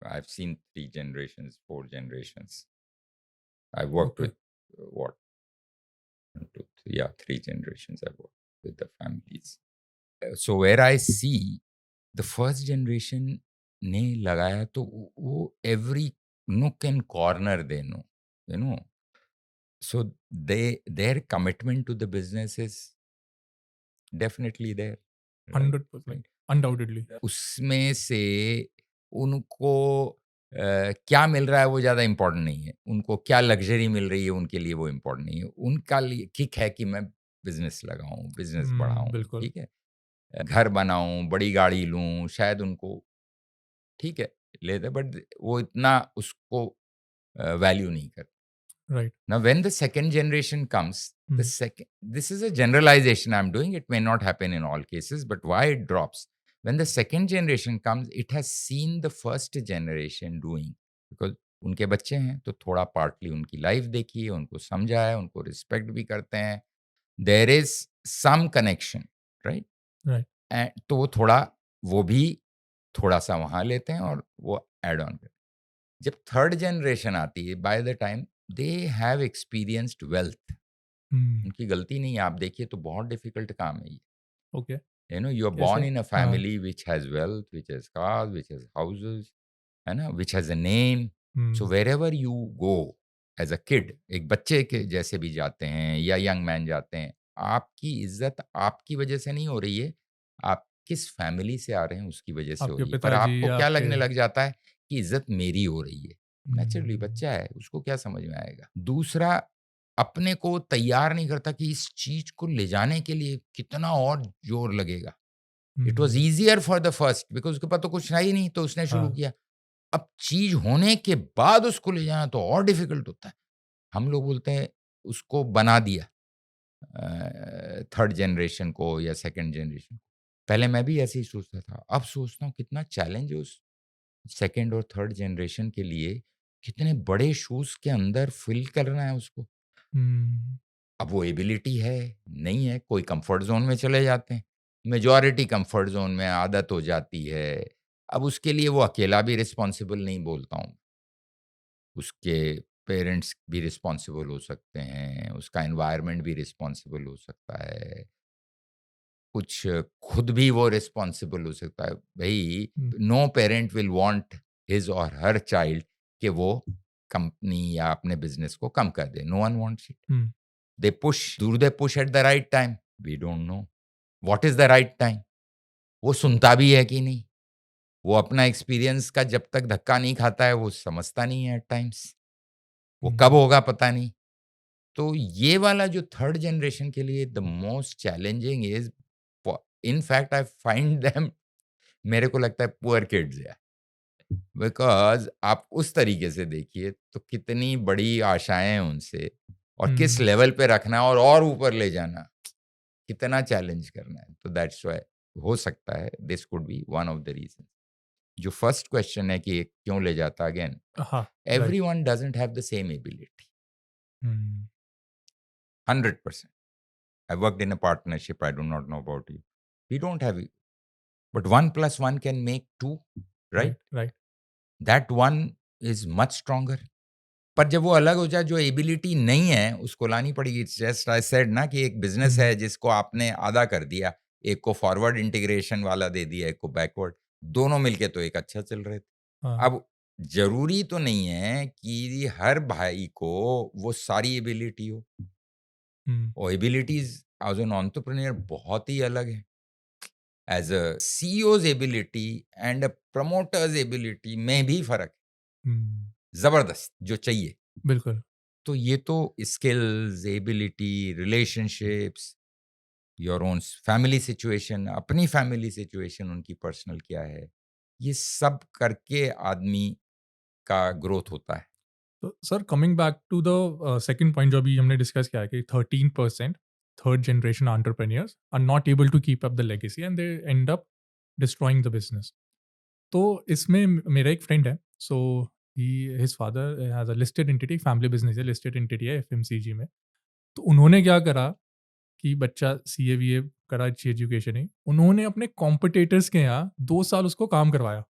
I've seen 3 generations, 4 generations. I've worked Okay. with what? 1, 2, 3, yeah, 3 generations I've worked with the families. So where I see the first generation ने लगाया तो वो every nook and corner they know, you know. So their commitment to the business is definitely there. right? 100%, undoubtedly. उसमें से उनको क्या मिल रहा है वो ज़्यादा इम्पोर्टेंट नहीं है. उनको क्या लग्ज़री मिल रही है उनके लिए वो इम्पोर्टेंट नहीं है. उनका लिए किक है कि मैं बिज़नेस लगाऊँ, बिज़नेस बढ़ाऊँ, बिल्कुल. ठीक है? घर बनाऊँ, बड़ी गाड़ी लूँ, शायद उनको ठीक है, लेते बट वो इतना उसको वैल्यू नहीं करते. Right. Now, when the second generation comes, Hmm. this is a generalization I'm doing. It may not happen in all cases, but why it drops? When the second generation comes, it has seen the first generation doing. Because उनके बच्चे हैं, तो थोड़ा partly उनकी life देखी है, उनको समझा है, उनको रिस्पेक्ट भी करते हैं. There is some connection, right? Right. तो वो थोड़ा, वो भी थोड़ा सा वहाँ लेते हैं और वो एड ऑन करते हैं. जब थर्ड जनरेशन आती है, by the time they have experienced wealth. Hmm. उनकी गलती नहीं है. आप देखिए तो बहुत डिफिकल्ट काम है ये. Okay. You know, you are कैसे? Born in a family which has wealth, which has cars, which has houses, है ना, which has a name. So Hmm. Wherever you go as a kid, एक बच्चे के जैसे भी जाते हैं या यंग मैन जाते हैं, आपकी इज्जत आपकी वजह से नहीं हो रही है, आप किस फैमिली से आ रहे हैं उसकी वजह से हो आपके रही है. पर पिताजी आपको या क्या आपके लगने लग जाता है कि इज्जत मेरी हो रही है. Naturally Hmm. बच्चा है, उसको क्या समझ में आएगा. दूसरा, अपने को तैयार नहीं करता कि इस चीज को ले जाने के लिए कितना और जोर लगेगा. It was Hmm. Easier for the first because उसके पास तो कुछ था ही नहीं, तो उसने शुरू हाँ. किया. अब चीज होने के बाद उसको ले जाना तो और डिफिकल्ट होता है. हम लोग बोलते हैं उसको बना दिया थर्ड जनरेशन को या सेकंड जनरेशन. पहले मैं भी ऐसे ही सोचता था. अब सोचता हूँ कितना चैलेंज है उस सेकंड और थर्ड जनरेशन के लिए. कितने बड़े शूज के अंदर फिल करना है उसको. Hmm. अब वो एबिलिटी है, नहीं है, कोई कंफर्ट ज़ोन में चले जाते हैं. मेजॉरिटी कंफर्ट ज़ोन में आदत हो जाती है. अब उसके लिए वो अकेला भी रिस्पॉन्सिबल नहीं बोलता हूँ. उसके पेरेंट्स भी रिस्पॉन्सिबल हो सकते हैं, उसका एनवायरनमेंट भी रिस्पॉन्सिबल हो सकता है. कुछ खुद भी वो रिस्पॉन्सिबल हो सकता है. भई, Hmm. No parent will want his or her child कि वो कंपनी या अपने बिज़नेस को कम कर दे. No one wants it. Hmm. They push. Do they push at the right time? We don't know. What is the right time? वो सुनता भी है कि नहीं? वो अपना एक्सपीरियंस का जब तक धक्का नहीं खाता है, वो समझता नहीं है एट टाइम्स. वो कब Hmm. होगा पता नहीं. तो ये वाला जो थर्ड जनरेशन के लिए the most challenging is, in fact I find them, मेरे को लगता है पुअर किड्स है. बिकॉज़ आप उस तरीके से देखिए तो कितनी बड़ी आशाएँ हैं उनसे, और किस Hmm. लेवल पे रखना और ऊपर ले जाना. कितना चैलेंज करना है. तो दैट्स व्हाई हो सकता है this could be one of the reason. जो फर्स्ट क्वेश्चन है कि क्यों ले जाता, अगेन हाँ. Right. Everyone doesn't have the same ability. Hmm. 100%. I worked in a partnership. I do not know about you. We don't have it. But 1 plus 1 can make 2, right? Right. Right. That one is much stronger. पर जब वो अलग हो जाए, जो ability नहीं है उसको लानी पड़ेगी। इट्स जस्ट आई सेड ना कि एक बिजनेस है जिसको आपने आधा कर दिया, एक को फॉरवर्ड इंटीग्रेशन वाला दे दिया, एक को बैकवर्ड, दोनों मिलके तो एक अच्छा चल रहे थे। हाँ। अब जरूरी तो नहीं है कि हर भाई को वो सारी एबिलिटी हो, हम्म, और एबिलिटीज एज एन एंटरप्रेन्योर बहुत ही अलग है। As a CEO's ability and a promoter's ability में भी फर्क हम्म, है, जबरदस्त जो चाहिए। बिल्कुल। तो ये तो skills, ability, relationships, your own family situation, अपनी फैमिली सिचुएशन उनकी पर्सनल क्या है, ये सब करके आदमी का ग्रोथ होता है। तो sir, coming back to the second point जो अभी हमने डिस्कस किया है कि 13% third generation entrepreneurs are not able to keep up the legacy and they end up destroying the business. तो इसमें मेरा एक फ्रेंड है, so he his father has a listed entity, family business है, लिस्टेड एंटिटी है FMCG में। तो उन्होंने क्या करा कि बच्चा सीए वीए करा, अच्छी एजुकेशन है, उन्होंने अपने कॉम्पिटिटर्स के यहाँ 2 साल उसको काम करवाया,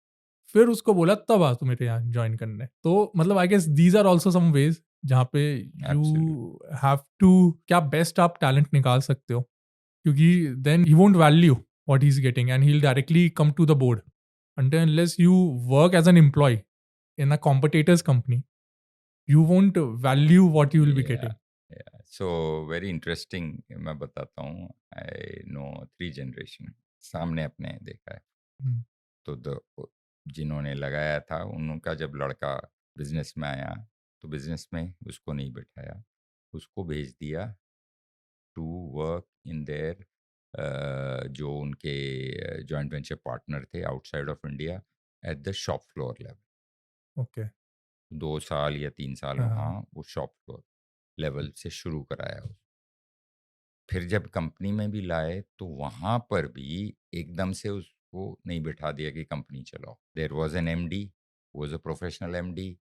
फिर उसको बोला तब आ तू मेरे यहाँ ज्वाइन करने। तो मतलब I guess these are also some ways जहाँ पे एब्सोल्युटली। यू हैव टू, क्या बेस्ट आप टैलेंट निकाल सकते हो, क्योंकि then he won't value what he is getting and he will directly come to the board until unless you work as an employee in a competitor's company, you won't value what you will be या getting. So very interesting, मैं बताता हूँ। I know 3 generation सामने अपने देखा है। Mm, तो जिन्होंने लगाया था उनका जब लड़का बिजनेस में आया, तो बिजनेस में उसको नहीं बैठाया, उसको भेज दिया टू वर्क इन देयर, जो उनके जॉइंट वेंचर पार्टनर थे outside of India, at the shop floor level. okay. 2 साल या 3 साल वहाँ हाँ, वो शॉप फ्लोर लेवल से शुरू कराया। फिर जब कंपनी में भी लाए तो वहाँ पर भी एकदम से उसको नहीं बिठा दिया कि कंपनी चलाओ। There was an MD, was a professional MD.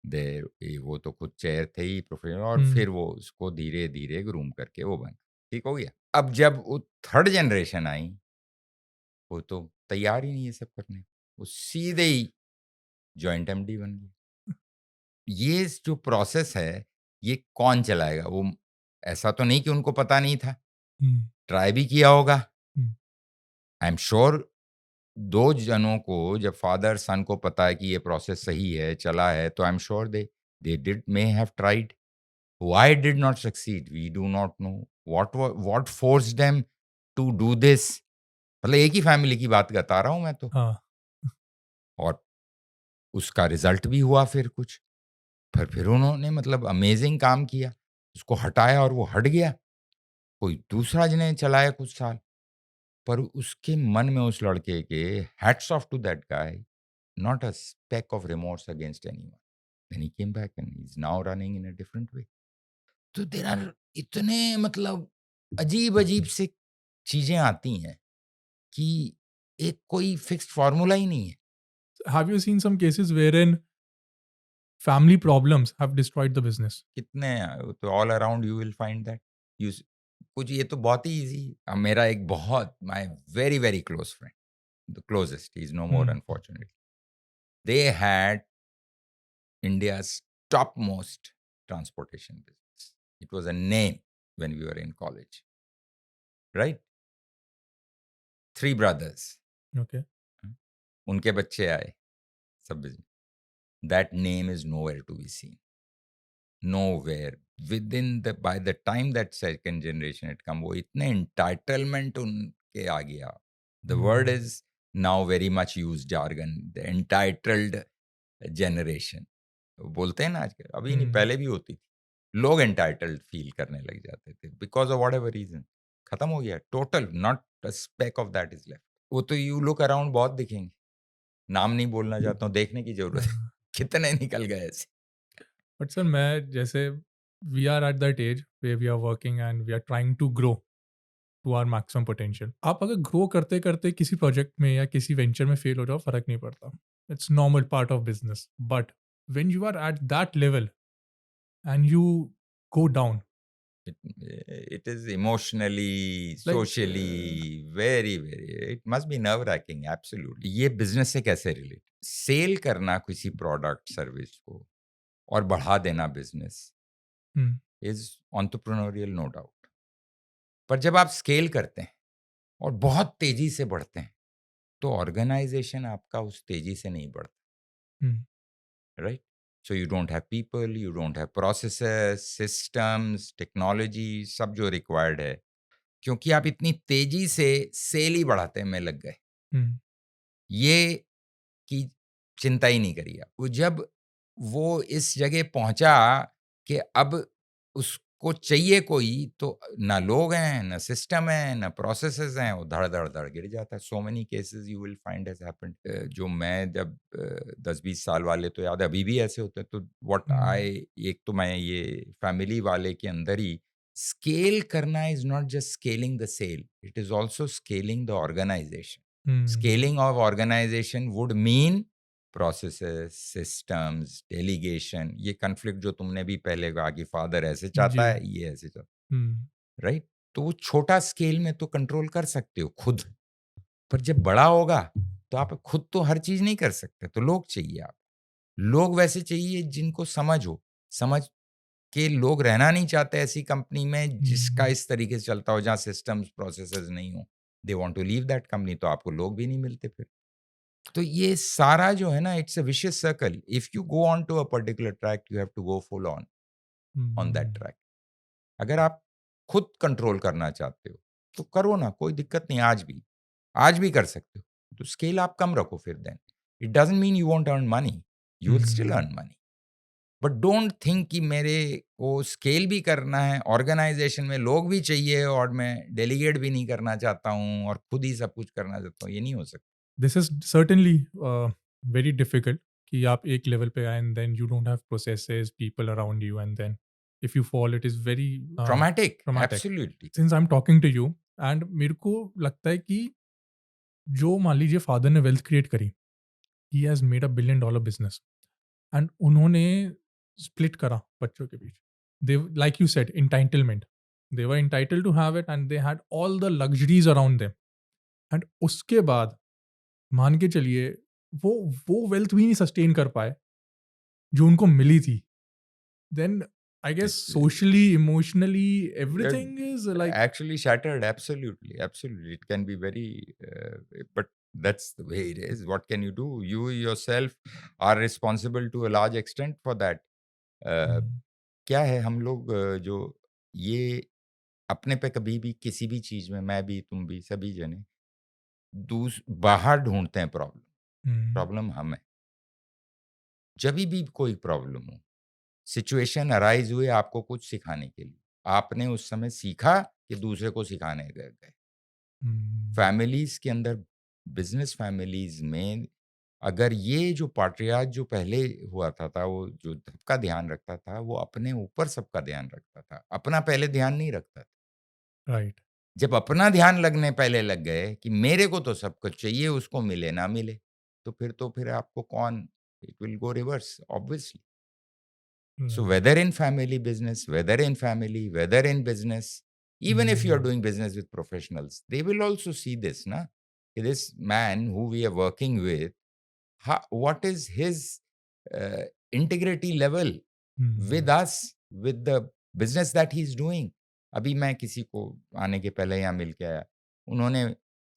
There वो तो खुद चेयर थे ही प्रोफेशनल, और mm, फिर वो उसको धीरे धीरे ग्रूम करके वो बना, ठीक हो गया। अब जब वो थर्ड जनरेशन आई, वो तो तैयार ही नहीं ये सब करने, वो सीधे ही जॉइंट एमडी बन गई। ये जो प्रोसेस है, ये कौन चलाएगा? वो ऐसा तो नहीं कि उनको पता नहीं था, mm, ट्राई भी किया होगा। mm, आई एम श्योर 2 जनों को जब फादर सन को पता है कि ये प्रोसेस सही है, चला है, तो I am sure they did may have tried. Why did not succeed? We do not know. What forced them to do this? मतलब एक ही फैमिली की बात बता रहा हूँ मैं तो। हाँ, और उसका रिजल्ट भी हुआ फिर कुछ। फिर उन्होंने मतलब अमेजिंग काम किया। उसको हटाया और वो हट गया। कोई दूसरा जिन्हें चलाया कुछ साल, पर उसके मन में उस लड़के के, hats off to that guy, not a speck of remorse against anyone. Then he came back and he's now running in a different way. तो देर आर इतने मतलब अजीब-अजीब से चीज़ें आती हैं कि एक कोई फिक्स्ड फ़ॉर्मूला ही नहीं है। have you seen some cases wherein family problems have destroyed the business? कितने तो all around you will find that. You स कुछ ये तो बहुत ही ईज़ी। मेरा एक बहुत my very, very close friend, the closest, he is no more Mm, unfortunately. They had India's topmost transportation business. It was a name when we were in college, right? 3 brothers. okay. उनके बच्चे आए, सब business. That name is nowhere to be seen. Nowhere. By the time that second generation had come, वो इतने entitlement उनके आ गया. The word Mm, is now very much used jargon, the entitled generation. बोलते हैं ना आजकल, अभी नहीं mm, पहले भी होती थी। लोग एंटाइटल्ड फील करने लग जाते थे बिकॉज़ ऑफ व्हाटएवर रीज़न। खत्म हो गया total, not a speck of that is left. वो तो यू लुक अराउंड बहुत दिखेंगे। नाम नहीं बोलना चाहता हूँ, देखने की ज़रूरत है। हाँ। कितने निकल गए ऐसे। बट सर, मैं जैसे we are at that age way we are working and we are trying to grow to our maximum potential. आप अगर ग्रो करते करते किसी प्रोजेक्ट में या किसी वेंचर में फेल हो जाओ, फर्क नहीं पड़ता, it's normal part of business. But when you are at that level and you go down, It is emotionally, like socially very, very, it must be nerve-wracking absolutely. ये बिज़नेस से कैसे relate? Cell करना किसी product, service को और बढ़ा देना business Hmm. Is entrepreneurial, no doubt. पर जब आप स्केल करते हैं और बहुत तेजी से बढ़ते हैं, तो ऑर्गेनाइजेशन आपका उस तेजी से नहीं बढ़ता, Hmm. Right? So you don't have people, you don't have processes, systems, technology, सब जो रिक्वायर्ड है, क्योंकि आप इतनी तेजी से सेल ही बढ़ाते में लग गए। Hmm. ये की चिंता ही नहीं करी आप। वो जब वो इस जगह पहुँचा कि अब उसको चाहिए कोई, तो ना लोग हैं, ना सिस्टम है, ना प्रोसेसेस हैं, वो धड़-धड़-धड़ गिर जाता है। So many cases you will find has happened. जो मैं जब 10-20 साल वाले तो याद है, अभी भी ऐसे होते हैं। तो व्हाट Hmm. आई एक तो मैं ये फैमिली वाले के अंदर ही स्केल करना is not just scaling the sale, it is also scaling the organisation. Hmm. Scaling of organization would mean processes, systems, delegation, ये conflict जो तुमने भी पहले कहा कि फादर ऐसे चाहता जी। है, ये ऐसे चाहता Hmm. है, राइट? तो वो छोटा स्केल में तो कंट्रोल कर सकते हो खुद, पर जब बड़ा होगा तो आप खुद तो हर चीज नहीं कर सकते, तो लोग चाहिए आप। लोग वैसे चाहिए जिनको समझ हो, समझ के लोग रहना नहीं चाहते ऐसी कंपनी में जिसका Hmm. इस तरीके से चलता हो, जहाँ सिस्टम्स प्रोसेसेस नहीं हो। They want to leave that company, तो आपको लोग भी नहीं मिलते फिर। तो ये सारा जो है ना, it's a vicious circle. If you go on to a particular track, you have to go full on that Hmm. Track. अगर आप खुद कंट्रोल करना चाहते हो तो करो ना, कोई दिक्कत नहीं। आज भी कर सकते हो, तो स्केल आप कम रखो फिर। Then it doesn't mean you won't earn money, you will still Hmm. Earn money. But don't think कि मेरे को स्केल भी करना है, ऑर्गेनाइजेशन में लोग भी चाहिए और मैं डेलीगेट भी नहीं करना चाहता हूँ और खुद ही सब कुछ करना चाहता हूँ, ये नहीं हो सकता। This is certainly very difficult कि आप एक लेवल पे आए and then you don't have processes, people around you, and then if you fall, it is very traumatic, traumatic. Absolutely. Since I'm talking to you and मेरे को लगता है कि जो मान लीजिए फादर ने वेल्थ क्रिएट करी, he has made a billion dollar business and उन्होंने स्प्लिट करा बच्चों के बीच, they like you said entitlement, they were entitled to have it and they had all the luxuries around them, and उसके बाद मान के चलिए वो वो वेल्थ भी नहीं सस्टेन कर पाए जो उनको मिली थी, then I guess socially emotionally You're everything is like actually shattered. Absolutely, absolutely. It can be very, but that's the way it is. What can you do? You yourself are responsible to a large extent for that. क्या है, हम लोग जो ये अपने पे कभी भी किसी भी चीज में, मैं भी, तुम भी, सभी जने बाहर ढूंढते हैं प्रॉब्लम। प्रॉब्लम हम है। जब भी कोई प्रॉब्लम हो, सिचुएशन अराइज हुए आपको कुछ सिखाने के लिए, आपने उस समय सीखा कि दूसरे को सिखाने गए। फैमिलीज के अंदर, बिजनेस फैमिलीज में, अगर ये जो पाट्रियार्क जो पहले हुआ था वो जो सबका ध्यान रखता था, वो अपने ऊपर सबका ध्यान रखता था, अपना पहले ध्यान नहीं रखता था। राइट। जब अपना ध्यान लगने पहले लग गए कि मेरे को तो सब कुछ चाहिए, उसको मिले ना मिले, तो फिर आपको कौन, it will go reverse obviously. So whether in family business, whether in business, even if you are doing business with professionals, they will also see this, na? This man who we are working with, what is his uh, integrity level with us, with the business that he's doing? अभी मैं किसी को आने के पहले यहाँ मिल के आया, उन्होंने,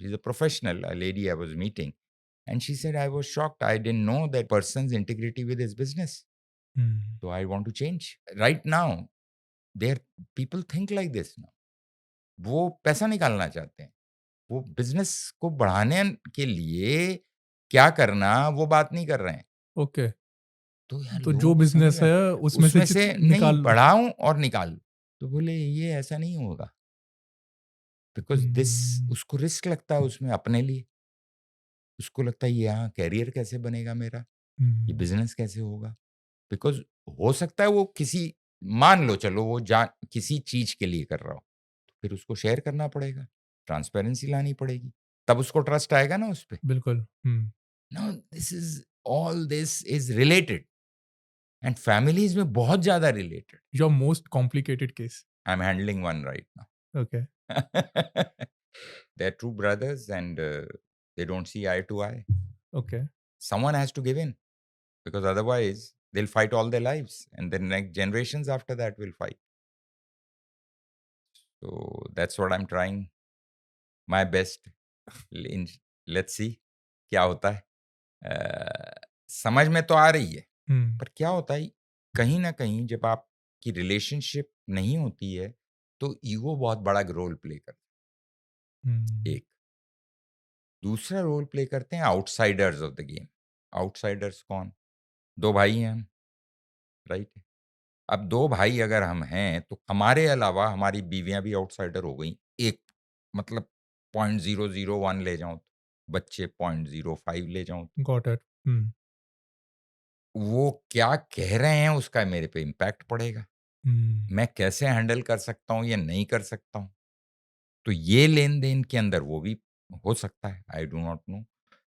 she's a professional, a lady I was meeting, and she said, I was shocked. I didn't know that person's integrity with his business. So I want to change. Right now, there people think like this now. वो पैसा निकालना चाहते हैं। वो business को बढ़ाने के लिए क्या करना, वो बात नहीं कर रहे हैं। ओके, तो यार तो जो लोग समझ बिजनेस रहे है हैं, उसमें से उसमें से नहीं निकाल लो। बढ़ाऊँ और निकाल लूँ। तो बोले ये ऐसा नहीं होगा, बिकॉज़ दिस, हम्म, उसको रिस्क लगता है उसमें अपने लिए। उसको लगता है यहाँ करियर कैसे बनेगा मेरा? ये हम्म, बिज़नेस कैसे होगा? बिकॉज़ हो सकता है वो किसी, मान लो चलो वो किसी चीज़ के लिए कर रहा हो, तो फिर उसको शेयर करना पड़ेगा, ट्रांसपेरेंसी लानी पड़ेगी, तब उसको ट्रस्ट आएगा ना उस पे। बिल्कुल। No, this is related, and families में बहुत ज़्यादा related. Your most complicated case. I am handling one right okay. Now. They are true brothers and they don't see eye to eye. Okay. Someone has to give in, because otherwise They'll fight all their lives, and the next generations after that will fight. So that's what I'm trying my best. Let's see क्या होता है. समझ में तो आ रही है, हम्म पर क्या होता है कहीं ना कहीं जब आपकी रिलेशनशिप नहीं होती है तो ईगो बहुत बड़ा रोल प्ले करता है. हम्म एक दूसरा रोल प्ले करते हैं outsiders of the game. Outsiders कौन? दो भाई हैं हम, राइट? अब दो भाई अगर हम हैं तो हमारे अलावा हमारी बीवियां भी आउटसाइडर हो गई. एक मतलब 0.001 ले जाऊं तो बच्चे 0.05 ले जाऊं तो गॉट इट. वो क्या कह रहे हैं उसका मेरे पे इम्पैक्ट पड़ेगा. मैं कैसे हैंडल कर सकता हूँ या नहीं कर सकता हूँ. तो ये लेन-देन के अंदर वो भी हो सकता है, आई डू नॉट नो.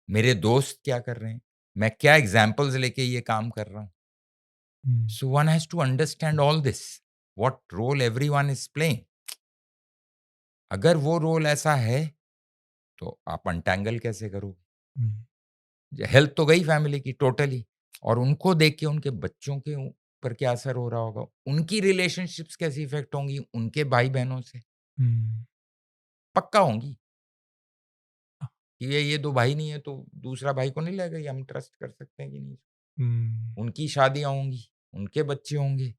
मेरे दोस्त क्या कर रहे हैं, मैं क्या एग्ज़ाम्पल्स लेके ये काम कर रहा हूँ. So one has to understand all this, what role everyone is playing. अगर वो रोल ऐसा है, तो आप अनटैंगल कैसे करोगे? हेल्थ तो गई फैमिली की टोटली, और उनको देख के उनके बच्चों के ऊपर क्या असर हो रहा होगा, उनकी रिलेशनशिप्स कैसी इफ़ेक्ट होंगी उनके भाई-बहनों से, पक्का होंगी. कि ये 2 भाई नहीं है तो दूसरा भाई को नहीं लगेगा कि हम ट्रस्ट कर सकते हैं कि नहीं. उनकी शादियाँ होंगी, उनके बच्चे होंगे,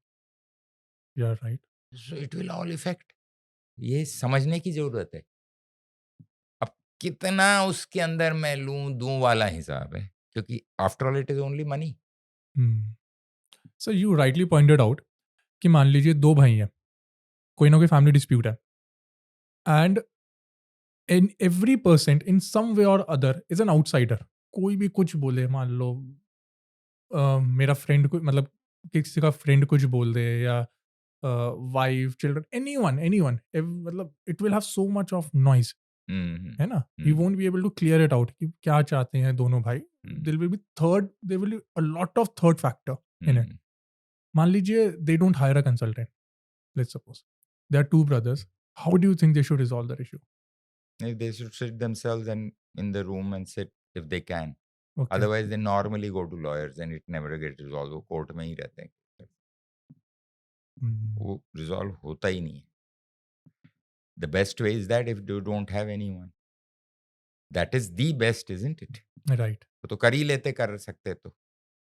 you are right. So it will all effect. ये समझने की ज़रूरत है. अब कितना उसके अंदर मैं लूँ, दूँ वाला हिसाब है, क्योंकि after all it is only money. Sir you rightly pointed out कि मान लीजिए दो भाई हैं, कोई ना कोई फैमिली डिस्प्यूट है, and in every person in some way और अदर इज एन आउटसाइडर. कोई भी कुछ बोले, मान लो मेरा फ्रेंड को, मतलब किसी का फ्रेंड कुछ बोल दे, या वाइफ, चिल्ड्रन, एनी वन, मतलब it will have so much of noise, hmm, hmm, है ना. You hmm, won't be able to clear it out कि क्या चाहते हैं दोनों भाई. Hmm, there will be a lot of third factor in it. Hmm. मान लीजिए they don't hire a consultant, let's suppose they are two brothers. How do you think they should resolve the issue? They should sit themselves and in the room and sit if they can. Okay. Otherwise they normally go to lawyers and it never gets resolved. वो court में ही रहते हैं. वो resolve होता ही नहीं है. The best way is that if you don't have anyone. That is the best, isn't it? Right. वो तो कर ही लेते, कर सकते तो,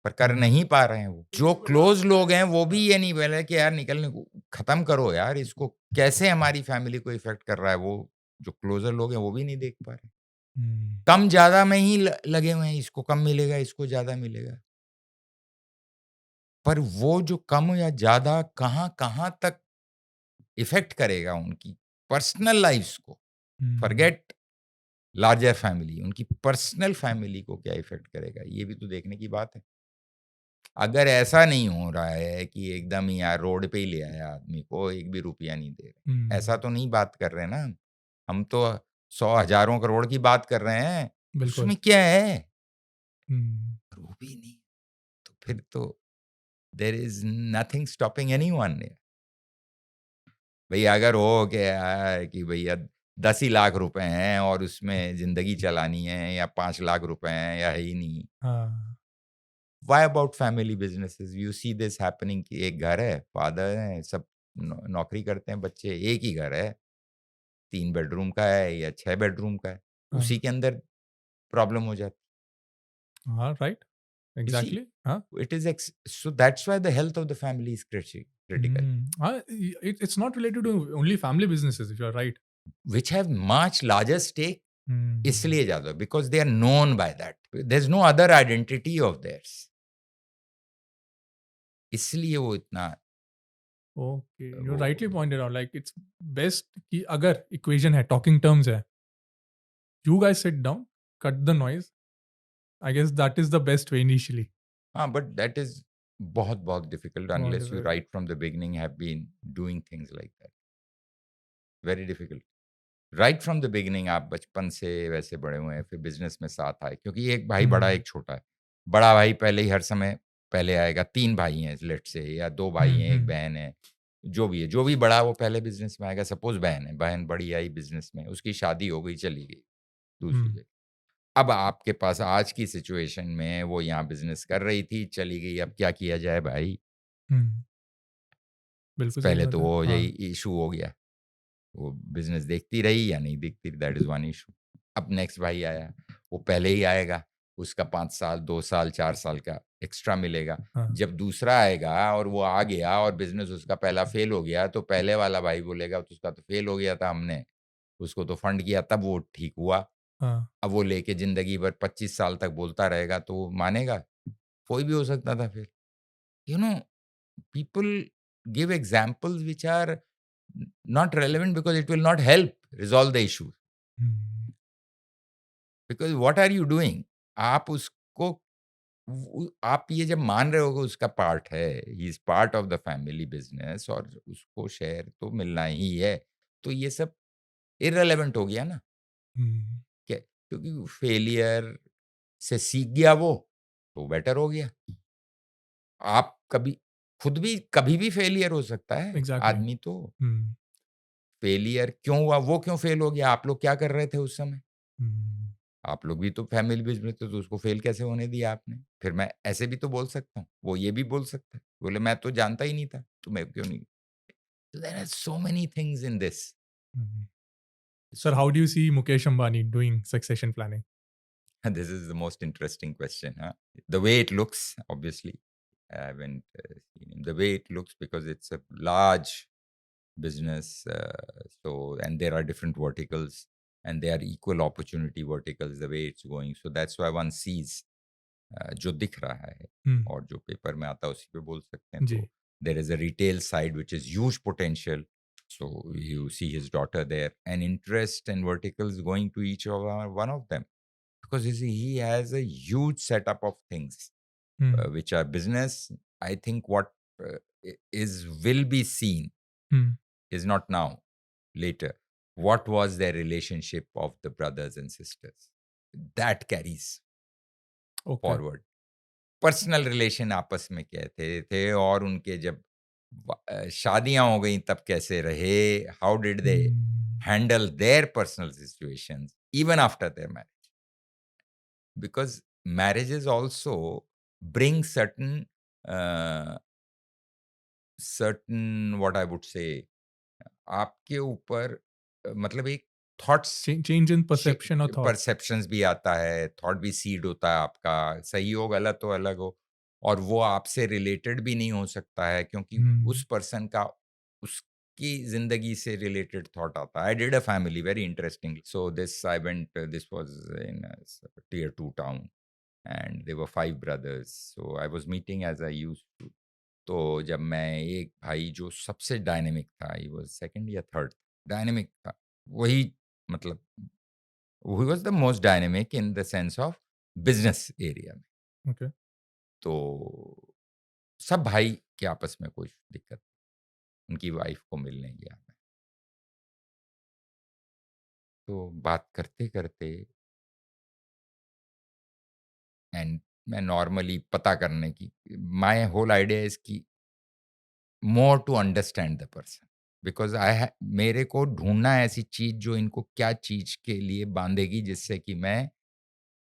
पर कर नहीं पा रहे हैं वो. जो क्लोज़ लोग हैं वो भी ये नहीं बोल रहे कि यार निकलने को खत्म करो यार, इसको कैसे हमारी फैमिली को इफ़ेक्ट कर रहा है, वो जो क्लोज़र लोग हैं वो भी नहीं देख पा रहे. कम-ज़्यादा में ही लगे हुए हैं, इसको कम मिलेगा, इसको ज़्यादा मिलेगा. पर वो जो कम या ज़्यादा कहाँ-कहाँ तक इफ़ेक्ट करेगा उनकी पर्सनल लाइफ़्स को, फॉरगेट लार्जर फैमिली, उनकी पर्सनल फैमिली को क्या इफ़ेक्ट करेगा, ये भी तो देखने की बात है. अगर ऐसा नहीं हो रहा है कि एकदम ही यार रोड पे ही ले आया आदमी को, एक भी रुपया नहीं दे रहे, ऐसा तो नहीं बात कर रहे हैं ना हम. हम तो 100 हज़ारों करोड़ की बात कर रहे हैं, बिल्कुल. उसमें क्या है? पर वो भी नहीं, तो फिर तो there is nothing stopping anyone. भई अगर हो गया कि भैया 10 ही लाख रुपए हैं और उसमें ज़िंदगी चलानी है, या 5 लाख रुपए हैं या है ही नहीं. हाँ. Why about family businesses? You see this happening कि एक घर है, फादर हैं, सब नौकरी करते हैं, बच्चे, एक ही घर है, 3 बेडरूम का है या 6 बेडरूम का है, हाँ. उसी के अंदर प्रॉब्लम हो जाती हाँ. राइट. है. You see, exactly. हाँ. It is so that's why the health of the family is critical, हाँ, it's not related to only family businesses, if you're right. Which have much larger stake. Hmm. इसलिए ज़्यादा, because they are known by that, there is no other identity of theirs. इसलिए वो इतना Okay, you वो rightly pointed out, like it's best कि अगर equation है, talking terms है, you guys sit down, cut the noise. I guess that is the best way initially. हाँ, but that is बहुत-बहुत डिफिकल्ट बहुत unless you difficult. Right from the beginning have been doing things like that. Very difficult. Right from the beginning आप बचपन से वैसे बड़े हुए हैं, फिर बिज़नेस में साथ आए, क्योंकि एक भाई बड़ा, Hmm. एक छोटा है. बड़ा भाई पहले ही हर समय पहले आएगा, 3 भाई हैं लेट्स से, या 2 भाई हैं, 1 Hmm. बहन है, जो भी है, जो भी बड़ा है वो पहले बिज़नेस में आएगा. सपोज़ बहन है, बहन बड़ी आई बिज़नेस में, उसकी शादी हो गई, चली गई दूसरी Hmm. जगह. अब आपके पास आज की सिचुएशन में वो यहाँ बिज़नेस कर रही थी, चली गई, अब क्या किया जाए भाई? हुँ। बिल्कुल सही पहले बात तो है। वो यही हाँ, इश्यू हो गया, वो बिज़नेस देखती रही या नहीं देखती रही, दैट इज़ वन इश्यू। अब नेक्स्ट भाई आया, वो पहले ही आएगा, उसका 5 साल, 2 साल, 4 साल का एक्स्ट्रा मिलेगा। हाँ, जब दूसरा आएगा और वो आ गया और बिज़नेस उसका पहला फेल हो गया, तो पहले वाला भाई बोलेगा, "तो उसका तो फेल हो गया था हमने, उसको तो फंड किया तब वो ठीक हुआ।" हाँ। अब वो लेके ज़िंदगी भर 25 साल तक बोलता रहेगा, तो वो मानेगा? कोई भी हो सकता था फिर। You know, people give examples which are not relevant because it will not help resolve the issue. Hmm, Because what are you doing? आप उसको आप ये जब मान रहे हो कि उसका पार्ट है, he is part of the family business और उसको शेयर तो मिलना ही है, तो ये सब इर्रेलेवेंट हो गया ना, हुँ। क्या क्योंकि फेलियर से सीख गया वो, तो बेटर हो गया। आप कभी खुद भी कभी भी फेलियर हो सकता है, एग्ज़ैक्टली। आदमी तो हुँ, फेलियर क्यों हुआ, वो क्यों फेल हो गया, आप लोग क्या कर रहे थे उस समय? हुँ। आप लोग भी तो फैमिली बिज़नेस थे, तो उसको फेल कैसे होने दिया आपने? फिर मैं ऐसे भी तो बोल सकता हूँ, वो ये भी बोल सकता है, बोले मैं तो जानता ही नहीं था, तुम्हें क्यों नहीं there are so many things in this. Mhm. Sir, so how do you see Mukesh Ambani doing succession planning? this is the most interesting question, huh? The way it looks, obviously, I haven't seen him. The way it looks because it's a large business, so and there are different verticals and they are equal opportunity verticals the way it's going. So that's why one sees जो दिख रहा है हुँ, और जो paper में आता है उसी पे बोल सकते हैं जी, तो there is a retail side which is huge potential. So you see his daughter there and interest and verticals going to each of one of them because you see, he has a huge setup of things hmm, which are business. I think what is will be seen hmm, is not now, later. What was their relationship of the brothers and sisters? That carries okay, forward. Personal relation आपस में कैसे थे और उनके जब शादियां हो गई तब कैसे रहे? How did they hmm, handle their personal situations even after their marriage? Because marriages also bring certain what I would say आपके ऊपर मतलब एक thoughts change in perception or thoughts. Perceptions भी आता है, थॉट भी सीड होता है आपका, सही हो गलत हो अलग हो और वो आपसे रिलेटेड भी नहीं हो सकता है क्योंकि उस हुँ, पर्सन का उसकी ज़िंदगी से रिलेटेड थॉट आता है। I did a family very interesting so this I went this was in tier 2 town and there were 5 brothers so I was meeting as I used to तो जब मैं एक भाई जो सबसे डायनामिक था, ही वाज़ 2nd या 3rd dynamic था, वही मतलब he was the most dynamic in the sense of business area में। ओके, तो सब भाई के आपस में कोई दिक्कत, उनकी वाइफ़ को मिलने गया मैं। तो बात करते-करते एंड मैं नॉर्मली पता करने की माय होल आइडिया इज़ कि more to understand the person because I है मेरे को ढूँढना है ऐसी चीज़ जो इनको क्या चीज़ के लिए बाँधेगी जिससे कि मैं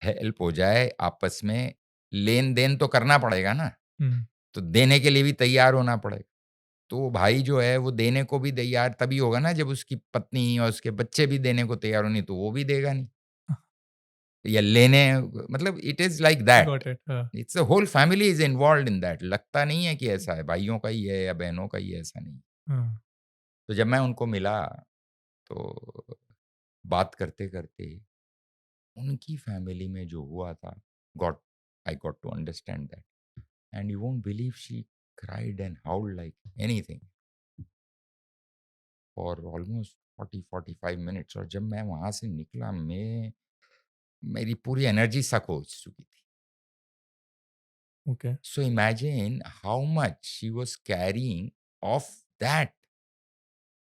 हेल्प हो जाए आपस में, लेन-देन तो करना पड़ेगा ना, हुँ, तो देने के लिए भी तैयार होना पड़ेगा। तो वो भाई जो है वो देने को भी तैयार तभी होगा ना जब उसकी पत्नी और उसके बच्चे भी देने को तैयार हो, नहीं तो वो भी देगा नहीं। या लेने मतलब it is like that. Got it, हाँ, it's a whole family is involved in that लगता नहीं है कि ऐसा है, भाइयों का ही है या बहनों का ही है, ऐसा नहीं। हाँ, तो जब मैं उनको मिला, तो बात करते-करते उनकी फैमिली में जो हुआ था, got I got to understand that and you won't believe she cried and howled like anything for almost 40-45 minutes और जब मैं वहाँ से निकला, मेरी पूरी एनर्जी सक हो चुकी थी। Okay, so imagine how much she was carrying of that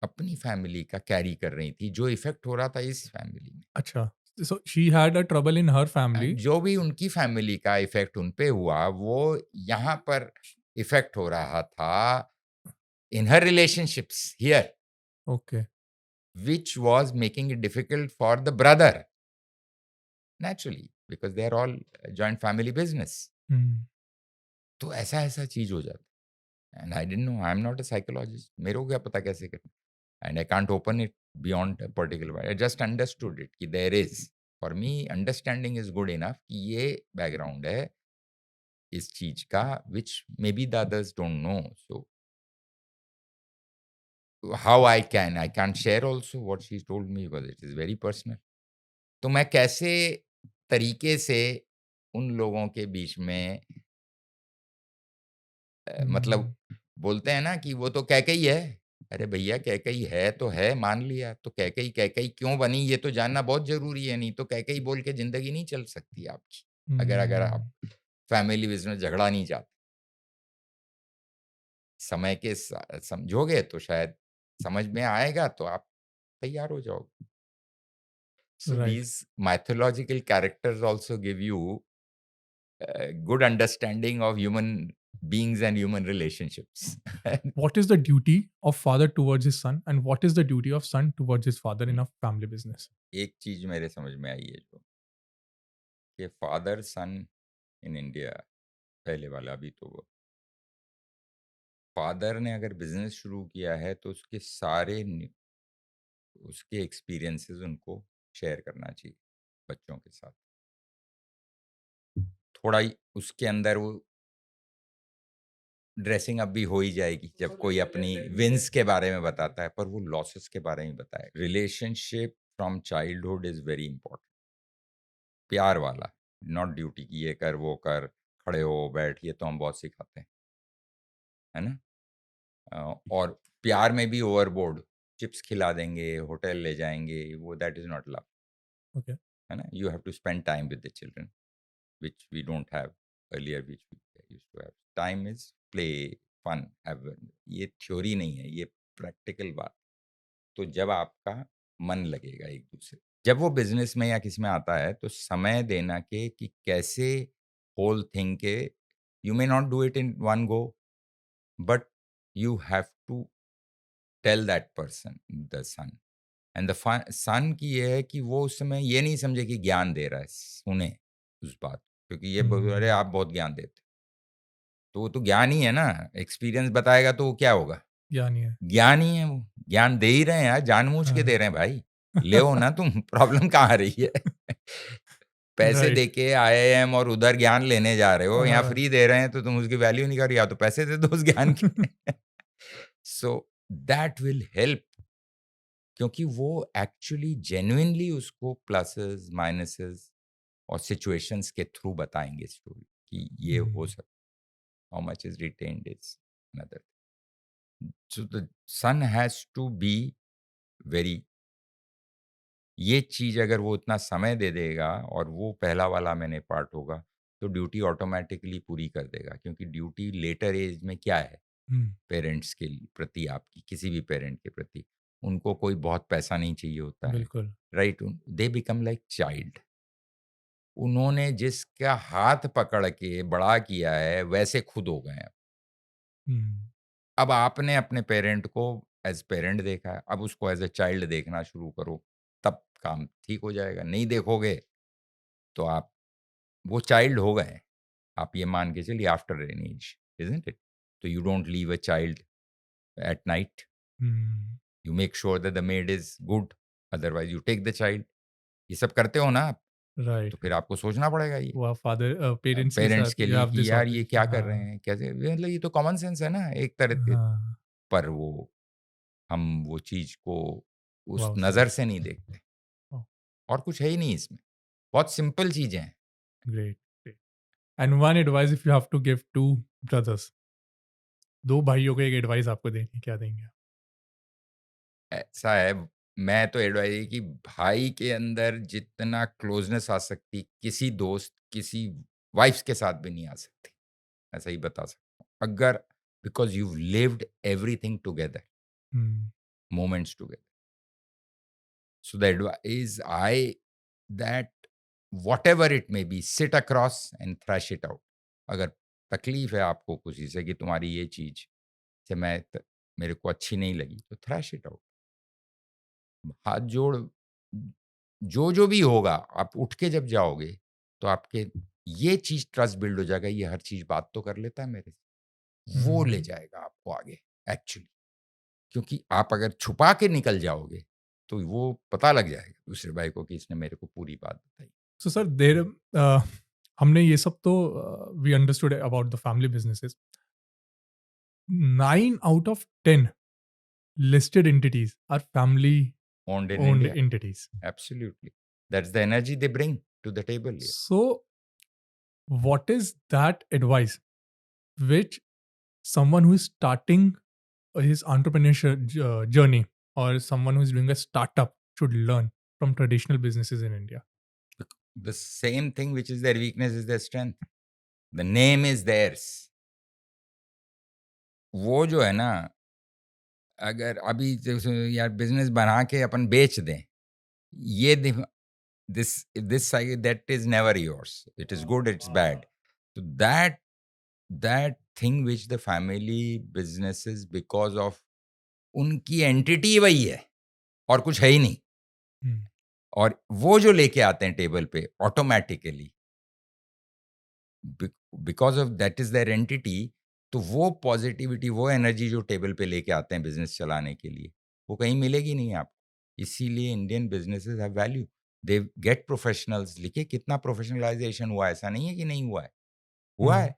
अपनी फैमिली का कैरी कर रही थी, जो इफ़ेक्ट हो रहा था इस फैमिली में। अच्छा, so she had a trouble in her family. जो भी उनकी फैमिली का इफ़ेक्ट उन पे हुआ, वो यहाँ पर इफ़ेक्ट हो रहा था in her relationships here, okay, which was making it difficult for the brother. Naturally because they are all joint family business. Hmm. तो ऐसा चीज हो जाता है। And I didn't know, I am not a psychologist, मेरे को क्या पता कैसे करना, and I can't open it beyond particular, I just understood it कि there is, for me understanding is good enough कि ये बैकग्राउंड है इस चीज का, which may be the others don't know. So how I can share also what she told me because it is very personal. तो मैं कैसे तरीके से उन लोगों के बीच में मतलब बोलते हैं ना कि वो तो कैकई है। अरे भैया कैकई है तो है, मान लिया, तो कैकई कैकई क्यों बनी ये तो जानना बहुत ज़रूरी है, नहीं तो कैकई बोल के ज़िंदगी नहीं चल सकती आपकी। अगर आप फैमिली बिज़नेस झगड़ा नहीं चाहते, समय के समझोगे तो शायद समझ में आएगा तो आप तैयार हो जाओगे। सो Right. These mythological characters also give you a good understanding of human beings and human relationships. What is the duty of father towards his son, and what is the duty of son towards his father in a family business? एक चीज़ मेरे समझ में आई है जो कि father sun in India, पहले वाला भी तो वो फादर ने अगर बिजनेस शुरू किया है तो उसके उसके एक्सपीरियंसेस उनको शेयर करना चाहिए बच्चों के साथ। थोड़ा ही उसके अंदर वो ड्रेसिंग अप भी हो ही जाएगी जब कोई अपनी विंस के बारे में बताता है, पर वो लॉसेस के बारे में बताए। Relationship from childhood is very important, प्यार वाला, नॉट ड्यूटी की ये कर वो कर, खड़े हो बैठ, ये तो हम बहुत सिखाते हैं, है ना। और प्यार में भी ओवरबोर्ड, चिप्स खिला देंगे, होटल ले जाएंगे, वो that is not love, Okay. है ना। You have to spend time with the children which we don't have earlier, which we used to have. Time is play, fun, have, ये theory नहीं है, ये प्रैक्टिकल बात। तो जब आपका मन लगेगा एक दूसरे, जब वो बिजनेस में या किसी में आता है तो समय देना के कि कैसे होल थिंग के, you may not do it in one go, but you have to tell that person, the son and the son की ये है कि वो उस समय ये नहीं समझे कि ज्ञान दे रहा है, सुने उस बात, क्योंकि ये अरे आप बहुत ज्ञान देते, तो वो तो ज्ञान ही है ना, एक्सपीरियंस बताएगा तो वो क्या होगा, ज्ञान ही है। ज्ञान ही है। वो ज्ञान दे ही रहे हैं यार, जानबूझ के दे रहे हैं भाई, ले ना तुम। प्रॉब्लम कहाँ आ रही है? पैसे राइट। दे के आईआईएम और उधर ज्ञान लेने जा रहे हो, यहाँ हाँ, फ्री दे रहे हैं तो तुम उसकी वैल्यू नहीं कर रही, या तो पैसे दे दो उस ज्ञान के। सो दैट विल हेल्प, क्योंकि वो एक्चुअली जेन्युइनली उसको प्लसेस माइनसेस और सिचुएशंस के थ्रू बताएंगे स्टोरी कि ये हो सकता, how much is retained is another. So the son has to be very, ये चीज अगर वो उतना समय दे देगा और वो पहला वाला मैंने पार्ट होगा तो ड्यूटी ऑटोमेटिकली पूरी कर देगा, क्योंकि ड्यूटी लेटर एज में क्या है, पेरेंट्स के प्रति, आपकी किसी भी पेरेंट के प्रति, उनको कोई बहुत पैसा नहीं चाहिए होता है, बिल्कुल। Right. They become like child, उन्होंने जिसका हाथ पकड़ के बड़ा किया है वैसे खुद हो गए हैं। अब आपने अपने पेरेंट को एज पेरेंट देखा है, अब उसको एज ए चाइल्ड देखना शुरू करो, तब काम ठीक हो जाएगा। नहीं देखोगे तो आप वो चाइल्ड हो गए, आप ये मान के चलिए after an age, isn't it. तो you don't leave a child at night, you make sure that the maid is good, otherwise you take the child. ये सब करते हो ना आप, तो राइट। फिर आपको सोचना पड़ेगा ये वो फादर पेरेंट्स के पेरेंट्स साथ के यू लिए हैव कि दिस यार ये ऑब्लिगेशन। क्या कर रहे हाँ, हैं, कैसे, मतलब ये तो कॉमन सेंस है ना एक तरह के। हाँ। पर वो हम वो चीज को उस वाओ सर। नजर से नहीं देखते, ओह, और कुछ है ही नहीं इसमें, बहुत सिंपल चीजें हैं। Great, great. And one advice if you have to give to brothers, 2 भाइयों को एक एडवाइस आपको देनी है, क्या देंगे आप? ऐसा है, मैं तो एडवाइस कि भाई के अंदर जितना क्लोजनेस आ सकती किसी दोस्त किसी वाइफ्स के साथ भी नहीं आ सकती, ऐसा ही बता सकता हूँ। अगर because you lived everything together, hmm, moments together, so the advice I that whatever it may be, sit across and thrash it out। अगर तकलीफ है आपको किसी से कि तुम्हारी ये चीज से मेरे को अच्छी नहीं लगी, तो थ्रैश इट आउट, हाथ जोड़ जो भी होगा आप उठ के जब जाओगे तो आपके ये चीज ट्रस्ट बिल्ड हो जाएगा, ये हर चीज बात तो कर लेता है मेरे से, वो ले जाएगा आपको आगे एक्चुअली। क्योंकि आप अगर छुपा के निकल जाओगे तो वो पता लग जाएगा दूसरे भाई को कि इसने मेरे को पूरी बात बताई। So sir, there हमने ये सब तो we understood about the family businesses. 9 out of 10 listed entities are family Owned in owned India. entities. Absolutely. That's the energy they bring to the table here. So, what is that advice which someone who is starting his entrepreneurship journey or someone who is doing a startup should learn from traditional businesses in India? The same thing which is their weakness is their strength. The name is theirs. वो जो है ना, अगर अभी जैसे यार business बना के अपन बेच दें, ये this that is never yours. It is good, it's bad. So that thing which the family businesses, because of उनकी एंटिटी वही है और कुछ है ही नहीं, Hmm. और वो जो लेके आते हैं टेबल पे automatically because of that is there entity, तो वो पॉजिटिविटी, वो एनर्जी जो टेबल पे लेके आते हैं बिजनेस चलाने के लिए, वो कहीं मिलेगी नहीं आपको। इसीलिए Indian businesses have value, they get professionals. लिखे कितना प्रोफेशनलाइजेशन हुआ, ऐसा नहीं है कि नहीं हुआ है, हुआ है।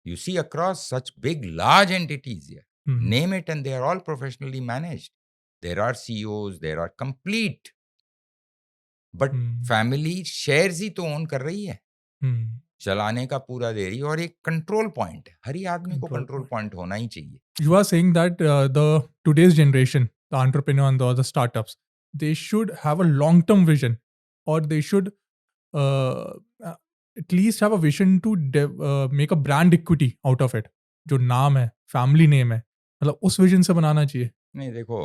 You see across such big large entities here, name it, and they are all professionally managed. There are CEOs, there are complete, but family shares ही तो own कर रही है, चलाने का पूरा दे रही है, और एक कंट्रोल पॉइंट है, हर ही आदमी को कंट्रोल पॉइंट होना ही चाहिए। You are saying that the today's generation, the entrepreneur and the startups, they should have a long-term vision, or they should uh, at least have a vision to make a brand equity out of it. जो नाम है, family name है, मतलब उस vision से बनाना चाहिए। नहीं देखो,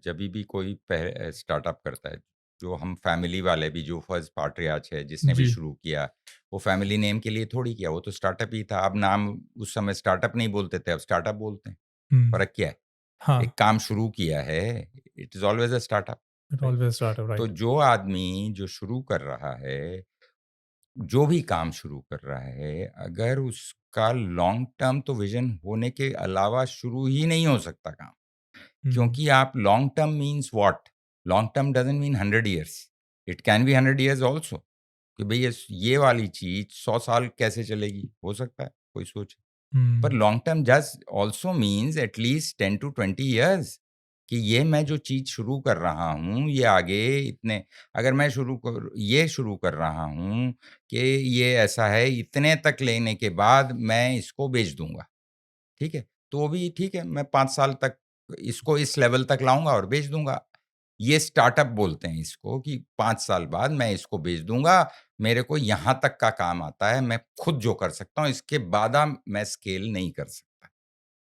जब भी कोई स्टार्टअप करता है, जो हम फैमिली वाले भी, जो फर्स्ट पार्टरियाच है जिसने भी जी। शुरू किया, वो फैमिली नेम के लिए थोड़ी किया, वो तो स्टार्टअप ही था। अब नाम उस समय स्टार्टअप नहीं बोलते थे, अब स्टार्टअप बोलते हैं। फर्क क्या है? हाँ, एक काम शुरू किया है, it is always a startup. it always startup, तो right? जो आदमी जो शुरू कर रहा है, जो भी काम शुरू कर रहा है, अगर उसका लॉन्ग टर्म तो विजन होने के अलावा शुरू ही नहीं हो सकता काम। क्योंकि आप long term means what? Long term doesn't mean 100 years, it can be 100 years also, कि भाई ये वाली चीज 100 साल कैसे चलेगी, हो सकता है कोई सोचे। पर long term just also means at least 10 to 20 years, कि ये मैं जो चीज शुरू कर रहा हूँ, ये आगे इतने, अगर मैं ये शुरू कर रहा हूँ कि ये ऐसा है, इतने तक लेने के बाद मैं इसको बेच दूंगा, ठीक है, तो भी ठीक है, मैं 5 साल तक इसको इस लेवल तक लाऊँगा और बेच दूँगा। ये स्टार्टअप बोलते हैं इसको, कि 5 साल बाद मैं इसको बेच दूँगा, मेरे को यहाँ तक का काम आता है, मैं खुद जो कर सकता हूँ, इसके बाद मैं स्केल नहीं कर सकता।